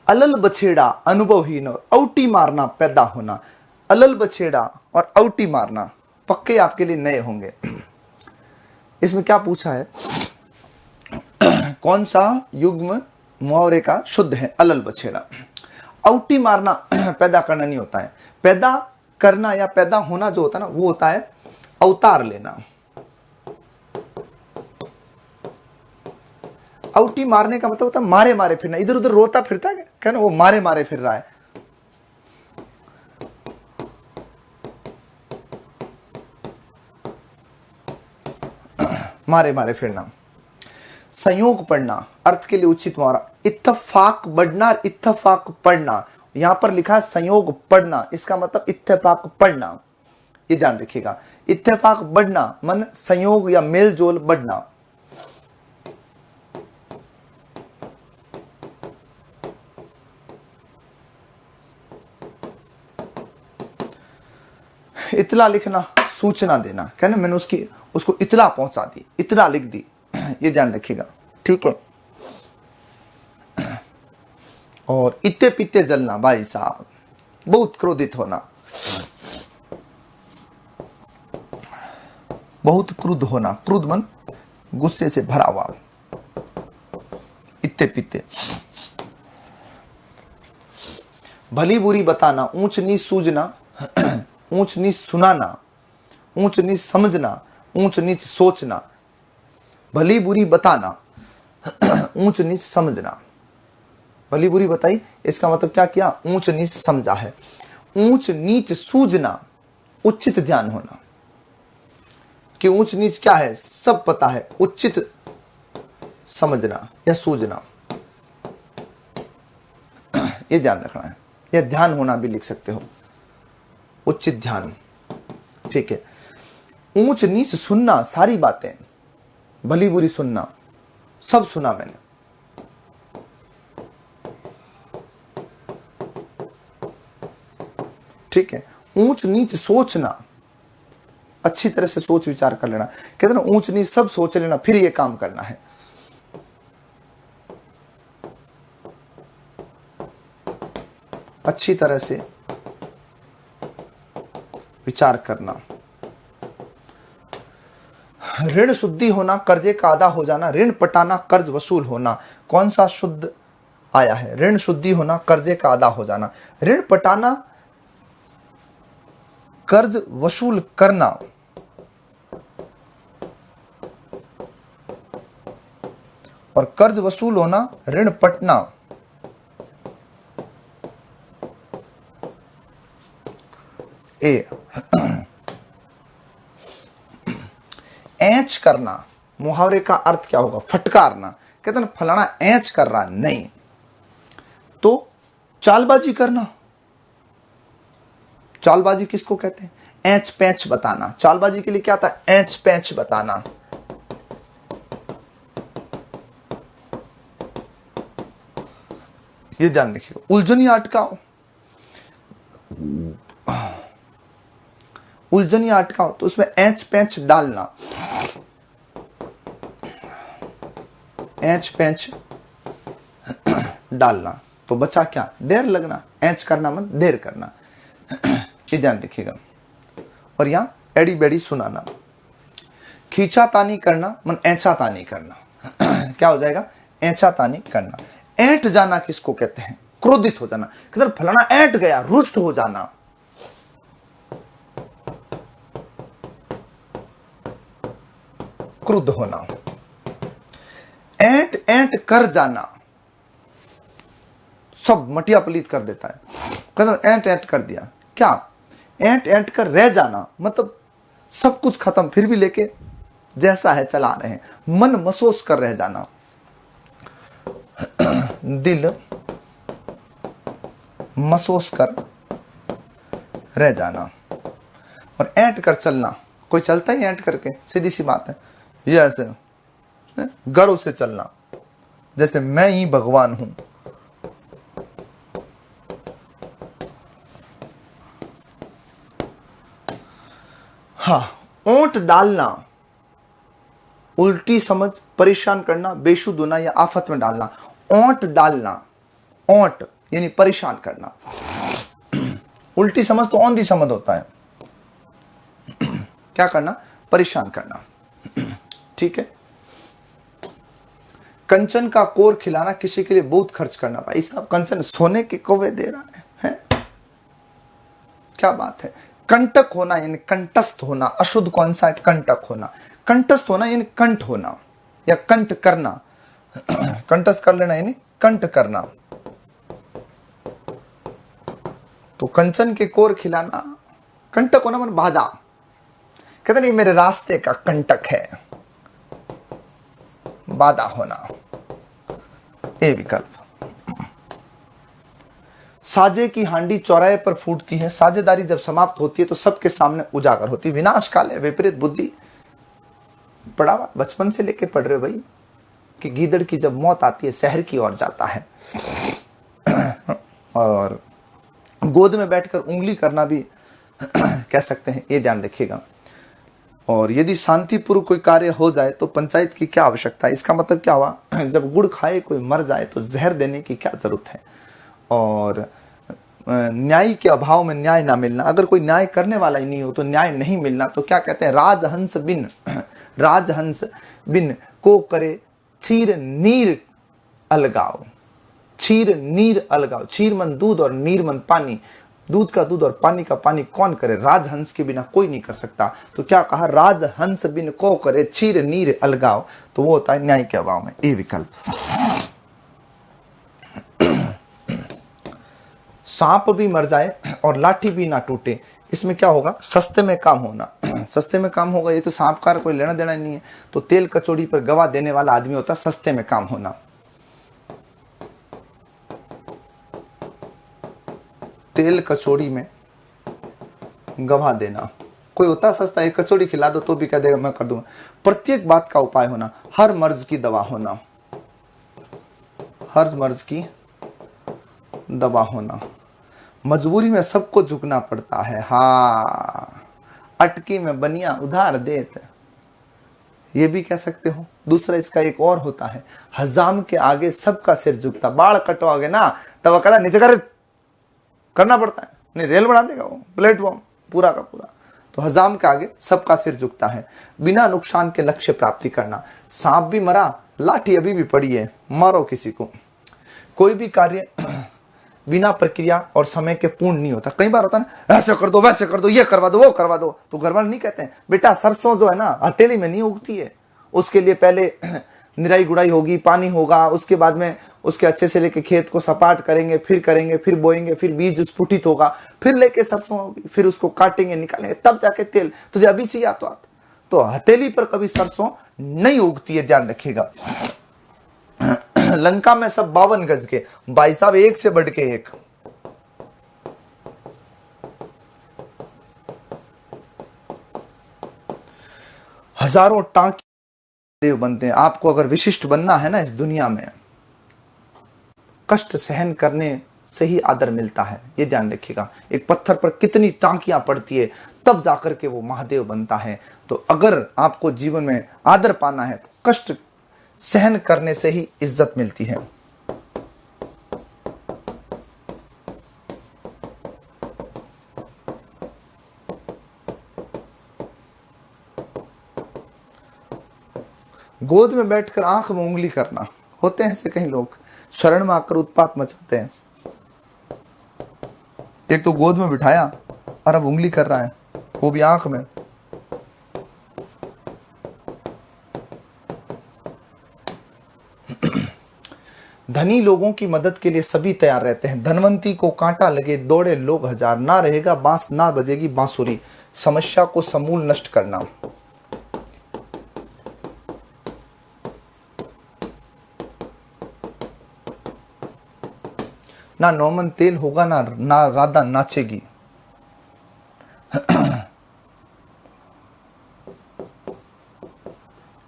अलल बछेड़ा, अनुभवहीन और औटी मारना पैदा होना। अलल बछेड़ा और औटी मारना पक्के आपके लिए नए होंगे। इसमें क्या पूछा है? कौन सा युग्म मुहावरे का शुद्ध है? अलल बछेड़ा। औटी मारना पैदा करना नहीं होता है। पैदा करना या पैदा होना जो होता है ना, वो होता है अवतार लेना। औटी मारने का मतलब होता है मारे मारे फिरना, इधर उधर रोता फिरता है क्या ना, वो मारे मारे फिर रहा है। मारे मारे फिरना। संयोग पढ़ना, अर्थ के लिए उचित मुहावरा इत्तेफाक बढ़ना, इत्तेफाक पढ़ना। यहां पर लिखा है संयोग पढ़ना, इसका मतलब इत्तेफाक पढ़ना, ये ध्यान रखिएगा। इत्तेफाक बढ़ना मन संयोग या मेल जोल बढ़ना। इतला लिखना, सूचना देना, कहना मैंने उसको इतला पहुंचा दी, इतला लिख दी, ये ध्यान रखिएगा, ठीक है। और इत्ते पित्ते जलना, भाई साहब बहुत क्रोधित होना, बहुत क्रुद्ध होना। क्रुद्ध मन गुस्से से भरा हुआ। इत्ते पित्ते। भली बुरी बताना, ऊंच नीच सूझना, ऊंच नीच सुनाना, ऊंच नीच समझना, ऊंच नीच सोचना। भली बुरी बताना, ऊंच नीच समझना। भली बुरी बताई, इसका मतलब क्या किया? ऊंच नीच समझा है। ऊंच नीच सूझना, उचित ध्यान होना कि ऊंच नीच क्या है सब पता है। उचित समझना या सूझना, ये ध्यान रखना है। या ध्यान होना भी लिख सकते हो, उचित ध्यान। ठीक है। ऊंच नीच सुनना, सारी बातें भली बुरी सुनना, सब सुना मैंने। ठीक है। ऊंच नीच सोचना, अच्छी तरह से सोच विचार कर लेना। कहते हैं ना, ऊंच नीच सब सोच लेना, फिर ये काम करना है। अच्छी तरह से विचार करना। ऋण शुद्धि होना, कर्जे का अदा हो जाना। ऋण पटाना, कर्ज वसूल होना। कौन सा शुद्ध आया है? ऋण शुद्धि होना, कर्जे का अदा हो जाना। ऋण पटाना, कर्ज वसूल करना। और कर्ज वसूल होना, ऋण पटना। ए ऐंच करना, मुहावरे का अर्थ क्या होगा? फटकारना। कहते हैं फलाना ऐंच कर रहा, नहीं तो चालबाजी करना। चालबाजी किसको कहते हैं? ऐंच पैंच बताना। चालबाजी के लिए क्या था? ऐंच पैंच बताना। ये ध्यान रखिए। उलझनी अटकाओ, उलझनी अटकाओ तो उसमें ऐंच पैंच डालना। ऐंच पैंच डालना तो बचा क्या? देर लगना। ऐंच करना मन देर करना, ये ध्यान रखिएगा। और यहां एड़ी बेड़ी सुनाना। खींचा तानी करना मन ऐंचा तानी करना। क्या हो जाएगा? ऐंचा तानी करना। ऐंठ जाना किसको कहते हैं? क्रोधित हो जाना। किधर फलाना ऐंठ गया, रुष्ट हो जाना। क्रुद्ध होना। ऐंठ ऐंठ कर जाना, सब मटिया पलीत कर देता है। कहते ऐंठ ऐंठ कर दिया, क्या? ऐंठ ऐंठ कर रह जाना, मतलब सब कुछ खत्म फिर भी लेके जैसा है चला रहे हैं। मन महसूस कर रह जाना। दिल महसूस कर रह जाना। और ऐंठ कर चलना, कोई चलता ही ऐंठ करके, सीधी सी बात है। ये ऐसे गर्व से चलना, जैसे मैं ही भगवान हूं। हाँ, ओंठ डालना, उल्टी समझ, परेशान करना, बेशुद्ध होना या आफत में डालना। ओंठ डालना, ओंठ यानी परेशान करना। उल्टी समझ तो औंधी समझ होता है। क्या करना? परेशान करना। ठीक है। कंचन का कोर खिलाना, किसी के लिए बहुत खर्च करना। भाई साहब, कंचन सोने के कौवे दे रहा है? क्या बात है। कंटक होना यानी कंटस्थ होना। अशुद्ध कौन सा है? कंटक होना। कंटस्थ होना यानी कंठ होना या कंठ करना। कंटस्थ कर लेना यानी कंठ करना। तो कंचन के कोर खिलाना, कंटक होना मन बाधा। कहते नहीं मेरे रास्ते का कंटक है, बाधा होना। ए विकल्प। साजे की हांडी चौराहे पर फूटती है। साझेदारी जब समाप्त होती है तो सबके सामने उजागर होती है। विनाश काल है, विपरीत बुद्धि। पढ़ा बचपन से लेके पढ़ रहे हो भाई कि गीदड़ की जब मौत आती है शहर की ओर जाता है। और गोद में बैठकर उंगली करना भी कह सकते हैं, ये ध्यान रखिएगा। और यदि शांतिपूर्व कोई कार्य हो जाए तो पंचायत की क्या आवश्यकता है? इसका मतलब क्या हुआ? जब गुड़ खाए कोई मर जाए तो जहर देने की क्या जरूरत है? और न्याय के अभाव में न्याय ना मिलना, अगर कोई न्याय करने वाला ही नहीं हो तो न्याय नहीं मिलना, तो क्या कहते हैं? राजहंस बिन, राजहंस बिन को करे क्षीर नीर अलगाव। क्षीर नीर अलगाव। क्षीर मन दूध और नीर मन पानी। दूध का दूध और पानी का पानी कौन करे? राजहंस के बिना कोई नहीं कर सकता। तो क्या कहा? राजहंस बिन को करे क्षीर नीर अलगाव। तो वो होता है न्याय के अभाव में। ए विकल्प। सांप भी मर जाए और लाठी भी ना टूटे, इसमें क्या होगा? सस्ते में काम होना। सस्ते में काम होगा, ये तो सांप का कोई लेना देना नहीं है। तो तेल कचौड़ी पर गवाह देने वाला आदमी होता सस्ते में काम होना। तेल कचौड़ी में गवाह देना, कोई होता सस्ता, एक कचौड़ी खिला दो तो भी कह देगा मैं कर दूंगा। प्रत्येक बात का उपाय होना, हर मर्ज की दवा होना, हर मर्ज की दवा होना। मजबूरी में सबको झुकना पड़ता है, हाँ, अटकी में बनिया उधार देत, ये भी कह सकते हो। दूसरा इसका एक और होता है, हजाम के आगे सबका सिर झुकता। बाल कटवाओगे ना तब कहता नीचे करना पड़ता है, नहीं रेल बना देगा वो, प्लेटफॉर्म पूरा का पूरा। तो हजाम के आगे सबका सिर झुकता है। बिना नुकसान के लक्ष्य प्राप्ति करना, सांप भी मरा, लाठी अभी भी पड़ी है, मारो किसी को। कोई भी कार्य बिना प्रक्रिया और समय के पूर्ण नहीं होता। कई बार होता है ना, ऐसे कर दो वैसे कर दो, ये करवा दो वो करवा दो, तो घर वाले नहीं कहते हैं बेटा सरसों जो है ना हथेली में नहीं उगती है, उसके लिए पहले निराई गुड़ाई होगी, पानी होगा, उसके बाद में उसके अच्छे से लेके खेत को सपाट करेंगे, फिर बोएंगे, फिर बीज स्फुटित होगा, फिर लेके सरसों होगी, फिर उसको काटेंगे निकालेंगे, तब जाके तेल। तुझे अभी चाहिए तो हथेली पर कभी सरसों नहीं उगती है, ध्यान रखिएगा। लंका में सब 52 गज के, भाई साहब एक से बढ़ के एक। हजारों टांके देव बनते हैं। आपको अगर विशिष्ट बनना है ना इस दुनिया में, कष्ट सहन करने से ही आदर मिलता है, ये ध्यान रखिएगा। एक पत्थर पर कितनी टांकियां पड़ती है तब जाकर के वो महादेव बनता है। तो अगर आपको जीवन में आदर पाना है तो कष्ट सहन करने से ही इज्जत मिलती है। गोद में बैठकर आंख में उंगली करना, होते हैं ऐसे कई लोग, शरण में आकर उत्पात मचाते हैं। एक तो गोद में बिठाया और अब उंगली कर रहा है, वो भी आंख में। धनी लोगों की मदद के लिए सभी तैयार रहते हैं। धनवंती को कांटा लगे दौड़े लोग हजार, ना रहेगा बांस ना बजेगी बांसुरी। समस्या को समूल नष्ट करना। ना नौमन तेल होगा ना राधा नाचेगी।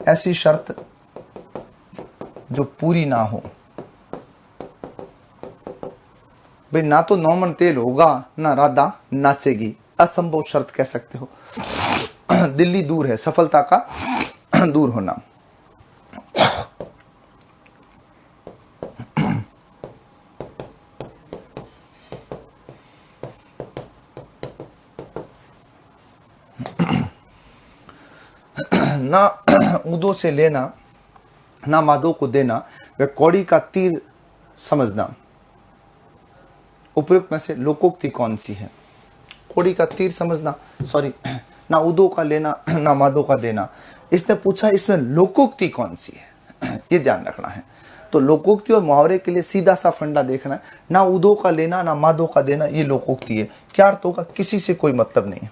ऐसी शर्त जो पूरी ना हो। भाई ना तो नौमन तेल होगा ना राधा नाचेगी, असंभव शर्त कह सकते हो। दिल्ली दूर है, सफलता का दूर होना। ना ऊदों से लेना ना मादों को देना, वे कौड़ी का तीर समझना। उपयुक्त में से लोकोक्ति कौन सी है? कौड़ी का तीर समझना, सॉरी, ना ऊदों का लेना ना मादों का देना। इसने पूछा इसमें लोकोक्ति कौन सी है, ये ध्यान रखना है। तो लोकोक्ति और मुहावरे के लिए सीधा सा फंडा देखना है। ना ऊदों का लेना ना मादों का देना, ये लोकोक्ति है। क्या अर्थ होगा? किसी से कोई मतलब नहीं।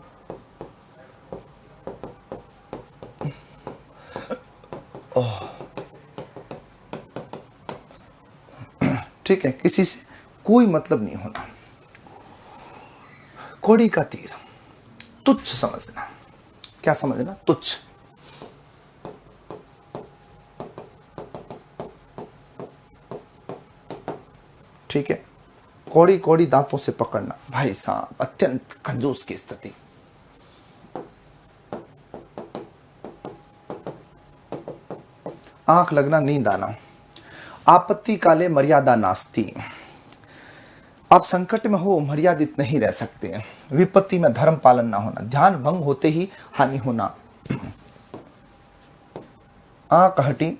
ठीक है, किसी से कोई मतलब नहीं होना। कौड़ी का तीर, तुच्छ समझना। क्या समझना? तुच्छ। ठीक है, कौड़ी कौड़ी दांतों से पकड़ना, भाई साहब अत्यंत कंजूस की स्थिति। आंख लगना, नींद आना। आपत्ति काले मर्यादा नास्ती। आप संकट में हो, मर्यादित नहीं रह सकते। विपत्ति में धर्म पालन ना होना। ध्यान भंग होते ही हानि होना। आंख हटी,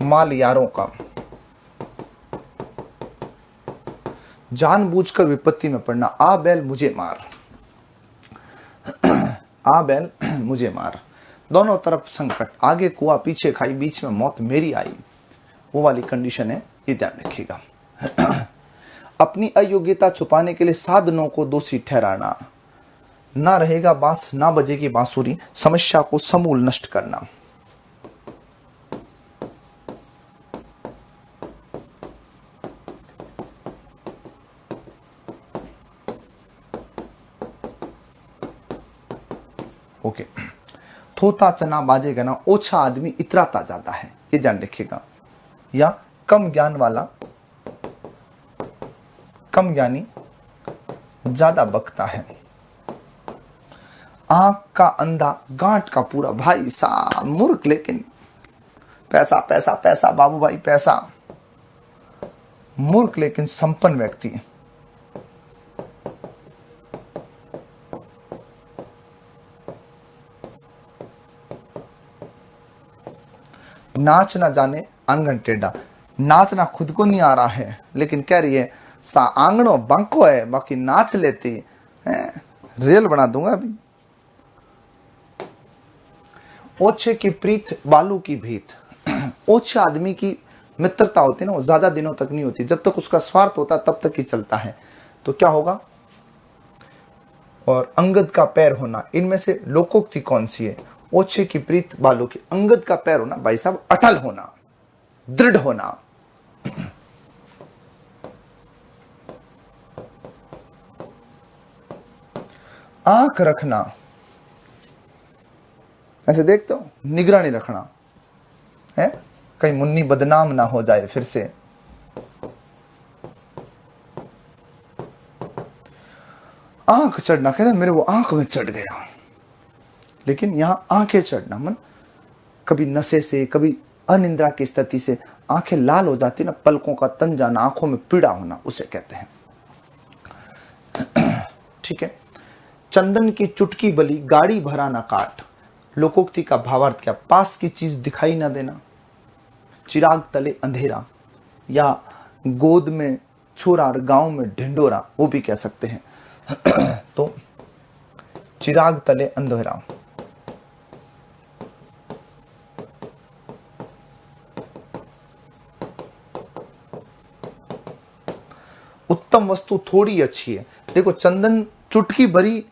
माल यारों का। जानबूझकर विपत्ति में पड़ना। आ बैल मुझे मार, आ बैल मुझे मार। दोनों तरफ संकट, आगे कुआं पीछे खाई, बीच में मौत मेरी आई, वो वाली कंडीशन है, ये ध्यान रखिएगा। अपनी अयोग्यता छुपाने के लिए साधनों को दोषी ठहराना, ना रहेगा बांस ना बजेगी बांसुरी, समस्या को समूल नष्ट करना। ओके, थोता चना बाजेगा ना, ओछा आदमी इतराता जाता है, ये ध्यान रखिएगा। या कम ज्ञान वाला कम ज्ञानी ज्यादा बकता है। आंख का अंधा गांठ का पूरा, भाई साहब मूर्ख लेकिन पैसा पैसा पैसा, बाबू भाई पैसा। मूर्ख लेकिन संपन्न व्यक्ति। नाच ना जाने आंगन टेढ़ा, नाचना खुद को नहीं आ रहा है लेकिन कह रही है सा आंगनो बंको है, बाकी नाच लेती है। रेल बना दूंगा अभी। ओछे की प्रीत बालू की भीत, ओछे आदमी की मित्रता होती है ना, वो ज्यादा दिनों तक नहीं होती, जब तक उसका स्वार्थ होता तब तक ही चलता है। तो क्या होगा? और अंगद का पैर होना, इनमें से लोकोक्ति कौन सी है? ओछे की प्रीत बालू की, अंगद का पैर होना भाई साहब, अटल होना, दृढ़ होना। आंख रखना, ऐसे देखते हो, निगरानी रखना है, कहीं मुन्नी बदनाम ना हो जाए फिर से। आंख चढ़ना, कहते मेरे वो आंख में चढ़ गया, लेकिन यहां आंखें चढ़ना मन कभी नशे से, कभी अनिंद्रा की स्थिति से आंखें लाल हो जाती ना, पलकों का तन जाना, आंखों में पीड़ा होना, उसे कहते हैं। ठीक है। चंदन की चुटकी बली गाड़ी भरा ना काट, लोकोक्ति का भावार्थ क्या? पास की चीज दिखाई ना देना, चिराग तले अंधेरा, या गोद में छोरा और गांव में ढिंडोरा, वो भी कह सकते हैं। तो चिराग तले अंधेरा। उत्तम वस्तु थोड़ी अच्छी है। देखो, चंदन चुटकी भरी,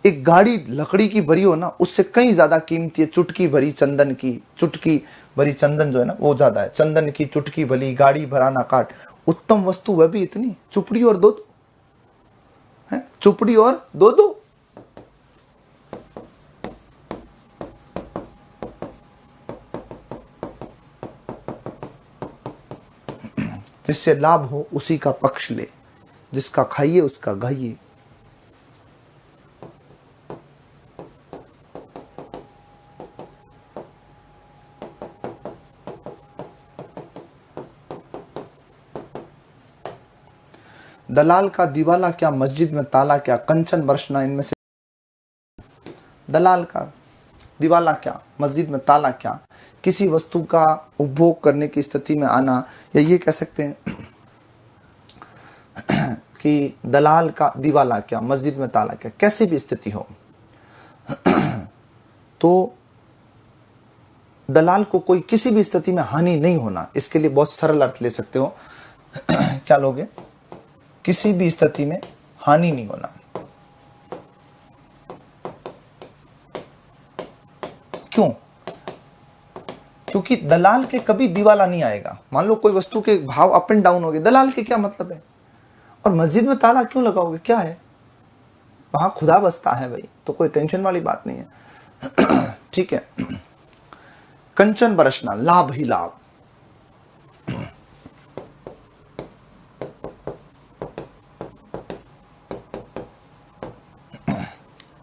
एक गाड़ी लकड़ी की भरी हो ना, उससे कहीं ज्यादा कीमती है चुटकी भरी चंदन की। चुटकी भरी चंदन जो है ना, वो ज्यादा है। चंदन की चुटकी भली गाड़ी भरा ना काट, उत्तम वस्तु वह भी इतनी, चुपड़ी और दो दो है, चुपड़ी और दो दो। जिससे लाभ हो उसी का पक्ष ले, जिसका खाइए उसका गाइए। दलाल का दिवाला क्या, मस्जिद में ताला क्या, कंचन बरसना, इनमें से दलाल का दिवाला क्या, मस्जिद में ताला क्या, किसी वस्तु का उपभोग करने की स्थिति में आना, या ये कह सकते हैं कि दलाल का दिवाला क्या, मस्जिद में ताला क्या, कैसी भी स्थिति हो। तो दलाल को कोई किसी भी स्थिति में हानि नहीं होना, इसके लिए बहुत सरल अर्थ ले सकते हो। क्या लोगे? किसी भी स्थिति में हानि नहीं होना। क्यों? क्योंकि दलाल के कभी दिवाला नहीं आएगा। मान लो कोई वस्तु के भाव अप एंड डाउन हो गए, दलाल के क्या मतलब है? और मस्जिद में ताला क्यों लगाओगे? क्या है वहां? खुदा बसता है भाई, तो कोई टेंशन वाली बात नहीं है। ठीक है। कंचन बरसना, लाभ ही लाभ।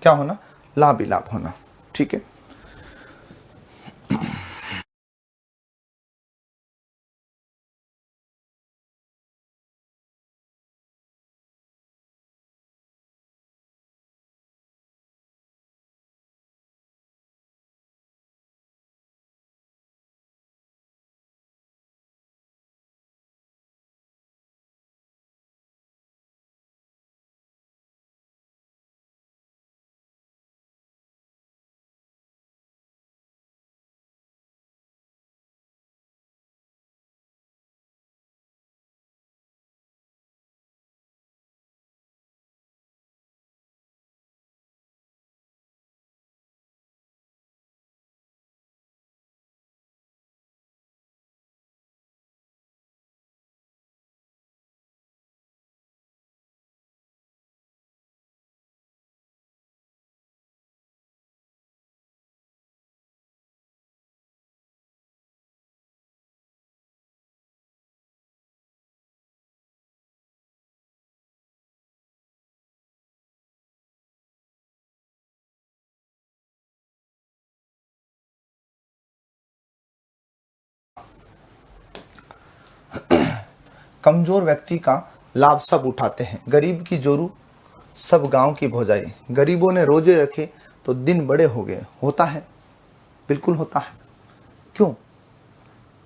क्या होना? लाभ ही लाभ होना। ठीक है। कमजोर व्यक्ति का लाभ सब उठाते हैं, गरीब की जोरू सब गांव की भौजाई, गरीबों ने रोजे रखे तो दिन बड़े हो गए। होता है, बिल्कुल होता है। क्यों?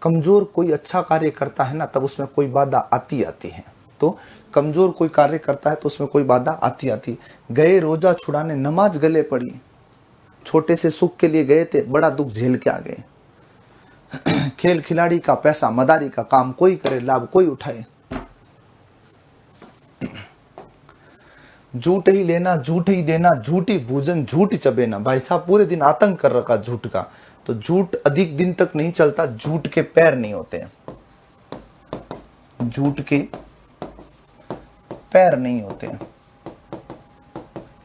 कमजोर कोई अच्छा कार्य करता है ना, तब उसमें कोई बाधा आती है। तो कमजोर कोई कार्य करता है तो उसमें कोई बाधा आती। गए रोजा छुड़ाने, नमाज गले पड़ी, छोटे से सुख के लिए गए थे, बड़ा दुख झेल के आ गए। खेल खिलाड़ी का पैसा, मदारी का काम कोई करे, लाभ कोई उठाए। झूठ ही लेना, झूठ ही देना, झूठी भोजन झूठ चबेना। भाई साहब पूरे दिन आतंक कर रखा झूठ का, तो झूठ अधिक दिन तक नहीं चलता, झूठ के पैर नहीं होते हैं, झूठ के पैर नहीं होते हैं।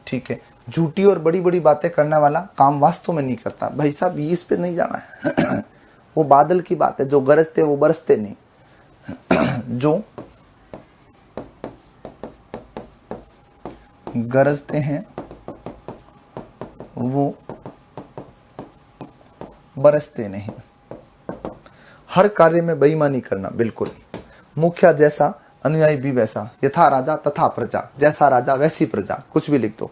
ठीक है, झूठी और बड़ी बड़ी बातें करने वाला काम वास्तव में नहीं करता। भाई साहब ये इस पे नहीं जाना है। वो बादल की बात है, जो गरजते वो बरसते नहीं। जो गरजते हैं वो बरसते नहीं। हर कार्य में बेईमानी करना, बिल्कुल। मुखिया जैसा अनुयायी भी वैसा, यथा राजा तथा प्रजा, जैसा राजा वैसी प्रजा, कुछ भी लिख दो।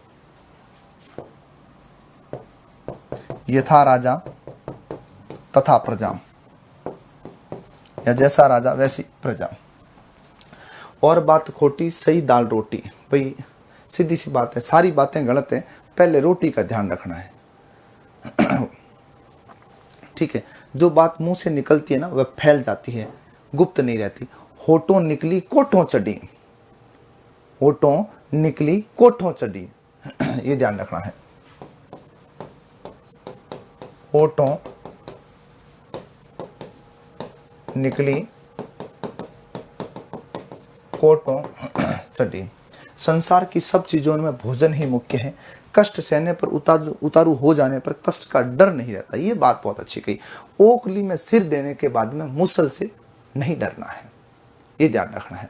यथा राजा तथा प्रजा, या जैसा राजा वैसी प्रजा। और बात खोटी, सही दाल रोटी। भाई सीधी सी बात है, सारी बातें गलत है, पहले रोटी का ध्यान रखना है। ठीक है, जो बात मुंह से निकलती है ना वह फैल जाती है, गुप्त नहीं रहती। होठों निकली कोठों चढ़ी, होठों निकली कोठों चढ़ी, ये ध्यान रखना है। होठों निकली कोठों चढ़ी। संसार की सब चीजों में भोजन ही मुख्य है। कष्ट सहने पर उतारू हो जाने पर कष्ट का डर नहीं रहता। ये बात बहुत अच्छी कही। ओखली में सिर देने के बाद में मुसल से नहीं डरना है, ये ध्यान रखना है।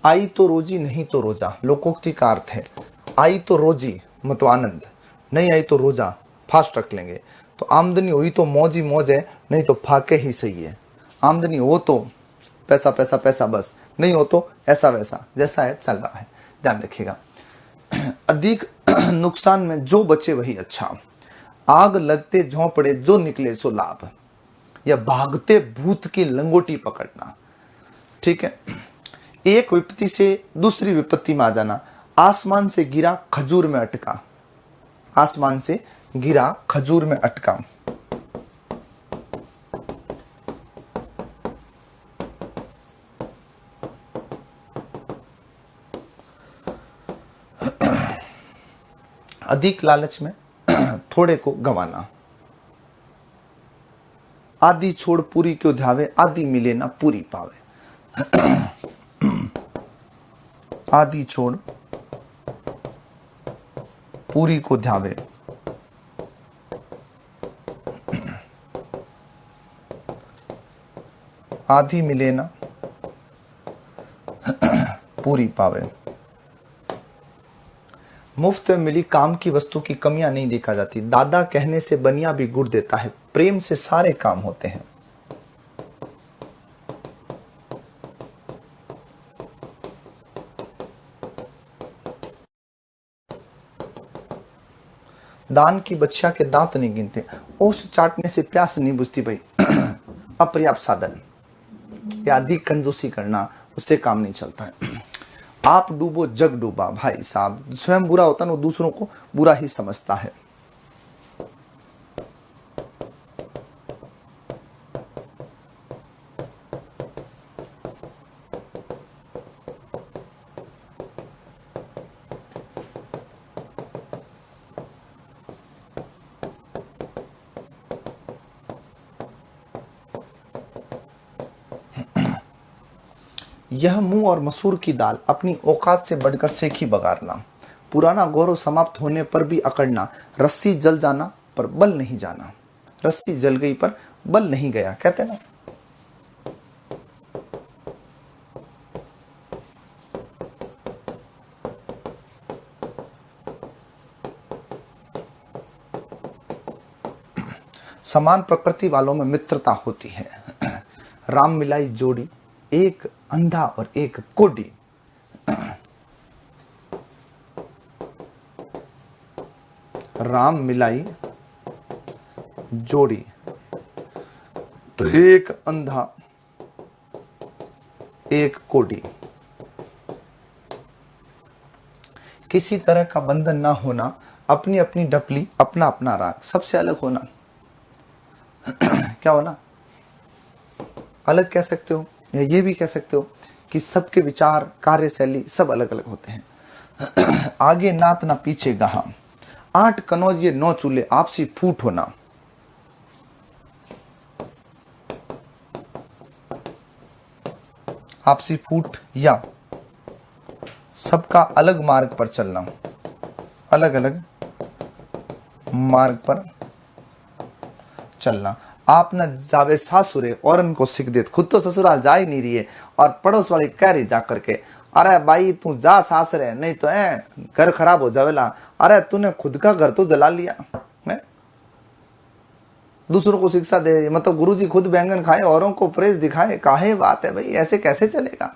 आई तो रोजी नहीं तो रोजा, लोकोक्ति का अर्थ है। आई तो रोजी मतलब आनंद, नहीं आई तो रोजा, फास्ट रख लेंगे। तो आमदनी हुई तो मौज ही मौज है, नहीं तो फाके ही सही है। आमदनी हो तो पैसा पैसा पैसा बस, नहीं हो तो ऐसा वैसा, जैसा है चल रहा है, ध्यान रखिएगा। अधिक नुकसान में जो बचे वही अच्छा। आग लगते झोंपड़े जो निकले सो लाभ, या भागते भूत की लंगोटी पकड़ना। ठीक है, एक विपत्ति से दूसरी विपत्ति में आ जाना। आसमान से गिरा खजूर में अटका, आसमान से गिरा खजूर में अटका। अधिक लालच में थोड़े को गंवाना। आधी छोड़ पूरी क्यों ध्यावे, आधी मिले ना पूरी पावे। आधी छोड़ पूरी को ध्यावे, आधी मिले ना पूरी पावे। मुफ्त में मिली काम की वस्तु की कमियां नहीं देखा जाती। दादा कहने से बनिया भी गुड़ देता है, प्रेम से सारे काम होते हैं। दान की बच्चा के दांत नहीं गिनते, ओस चाटने से प्यास नहीं बुझती। भाई अपर्याप्त साधन या अधिक कंजूसी करना, उससे काम नहीं चलता है। आप डूबो जग डूबा। भाई साहब स्वयं बुरा होता है, वो दूसरों को बुरा ही समझता है। यह मुंह और मसूर की दाल, अपनी औकात से बढ़कर सेखी बगारना। पुराना गौरव समाप्त होने पर भी अकड़ना, रस्सी जल जाना पर बल नहीं जाना। रस्सी जल गई पर बल नहीं गया, कहते ना। समान प्रकृति वालों में मित्रता होती है। राम मिलाई जोड़ी, एक अंधा और एक कोढ़ी। राम मिलाई जोड़ी, तो एक अंधा एक कोढ़ी। किसी तरह का बंधन ना होना, अपनी अपनी डपली, अपना अपना राग। सबसे अलग होना क्या होना, अलग कह सकते हो, या ये भी कह सकते हो कि सबके विचार, कार्यशैली सब अलग अलग होते हैं। आगे नात ना पीछे गहा, 8 कनौज ये 9 चूल्हे, आपसी फूट होना। आपसी फूट या सबका अलग मार्ग पर चलना, अलग अलग मार्ग पर चलना। आप न जावे सासुरे और उनको सिख देत, खुद तो ससुराल जा ही नहीं रही है और पड़ोस वाली कह रही जा करके, अरे भाई तू जा सासरे, नहीं तो घर खराब हो जावेला। अरे तूने खुद का घर तो जला लिया है, दूसरों को शिक्षा दे, मतलब गुरुजी खुद बैंगन खाए, औरों को प्रेस दिखाए, काहे बात है भाई, ऐसे कैसे चलेगा।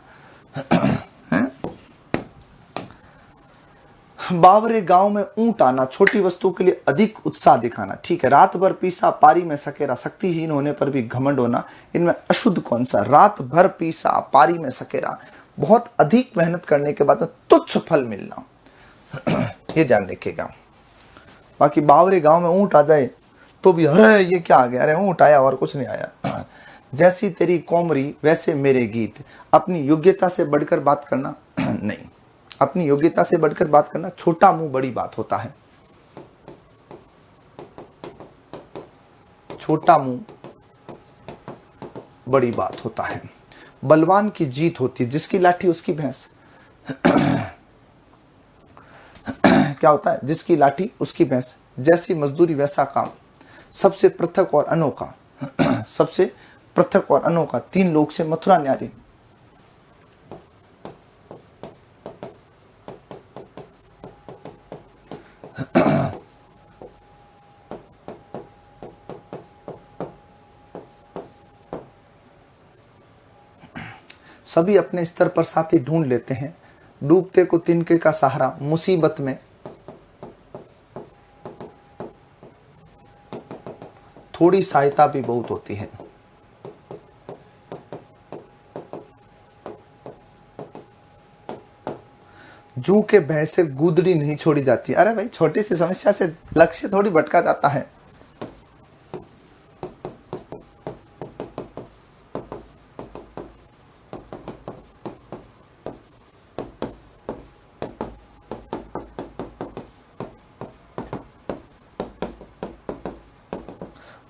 बावरे गांव में ऊंट आना, छोटी वस्तु के लिए अधिक उत्साह दिखाना। ठीक है, रात भर पीसा पारी में सकेरा, शक्तिहीन होने पर भी घमंड होना। इनमें अशुद्ध कौन सा, रात भर पीसा पारी में सकेरा, बहुत अधिक मेहनत करने के बाद में तुच्छ फल मिलना। ये ध्यान रखिएगा। बाकी बावरे गांव में ऊंट आ जाए तो भी अरे ये क्या आ गया, अरे ऊंट आया और कुछ नहीं आया। जैसी तेरी कोमरी वैसे मेरे गीत, अपनी योग्यता से बढ़कर बात करना नहीं, अपनी योग्यता से बढ़कर बात करना। छोटा मुंह बड़ी बात होता है, छोटा मुंह बड़ी बात होता है। बलवान की जीत होती है, जिसकी लाठी उसकी भैंस। क्या होता है, जिसकी लाठी उसकी भैंस। जैसी मजदूरी वैसा काम, सबसे पृथक और अनोखा। सबसे पृथक और अनोखा, 3 लोग से मथुरा न्यारी। सभी अपने स्तर पर साथी ढूंढ लेते हैं, डूबते को तिनके का सहारा। मुसीबत में थोड़ी सहायता भी बहुत होती है। जू के भय से गुदड़ी नहीं छोड़ी जाती। अरे भाई, छोटी सी समस्या से लक्ष्य थोड़ी भटका जाता है।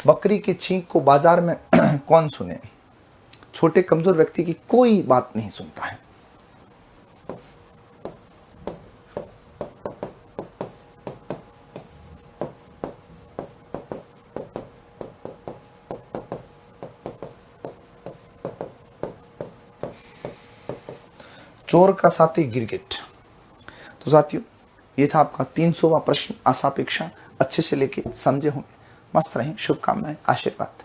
बकरी की छींक को बाजार में कौन सुने, छोटे कमजोर व्यक्ति की कोई बात नहीं सुनता है। चोर का साथी गिरगिट। तो साथियों, ये था आपका 300वां प्रश्न। आशा अपेक्षा अच्छे से लेके समझे होंगे। मस्त रहें, शुभकामनाएं, आशीर्वाद।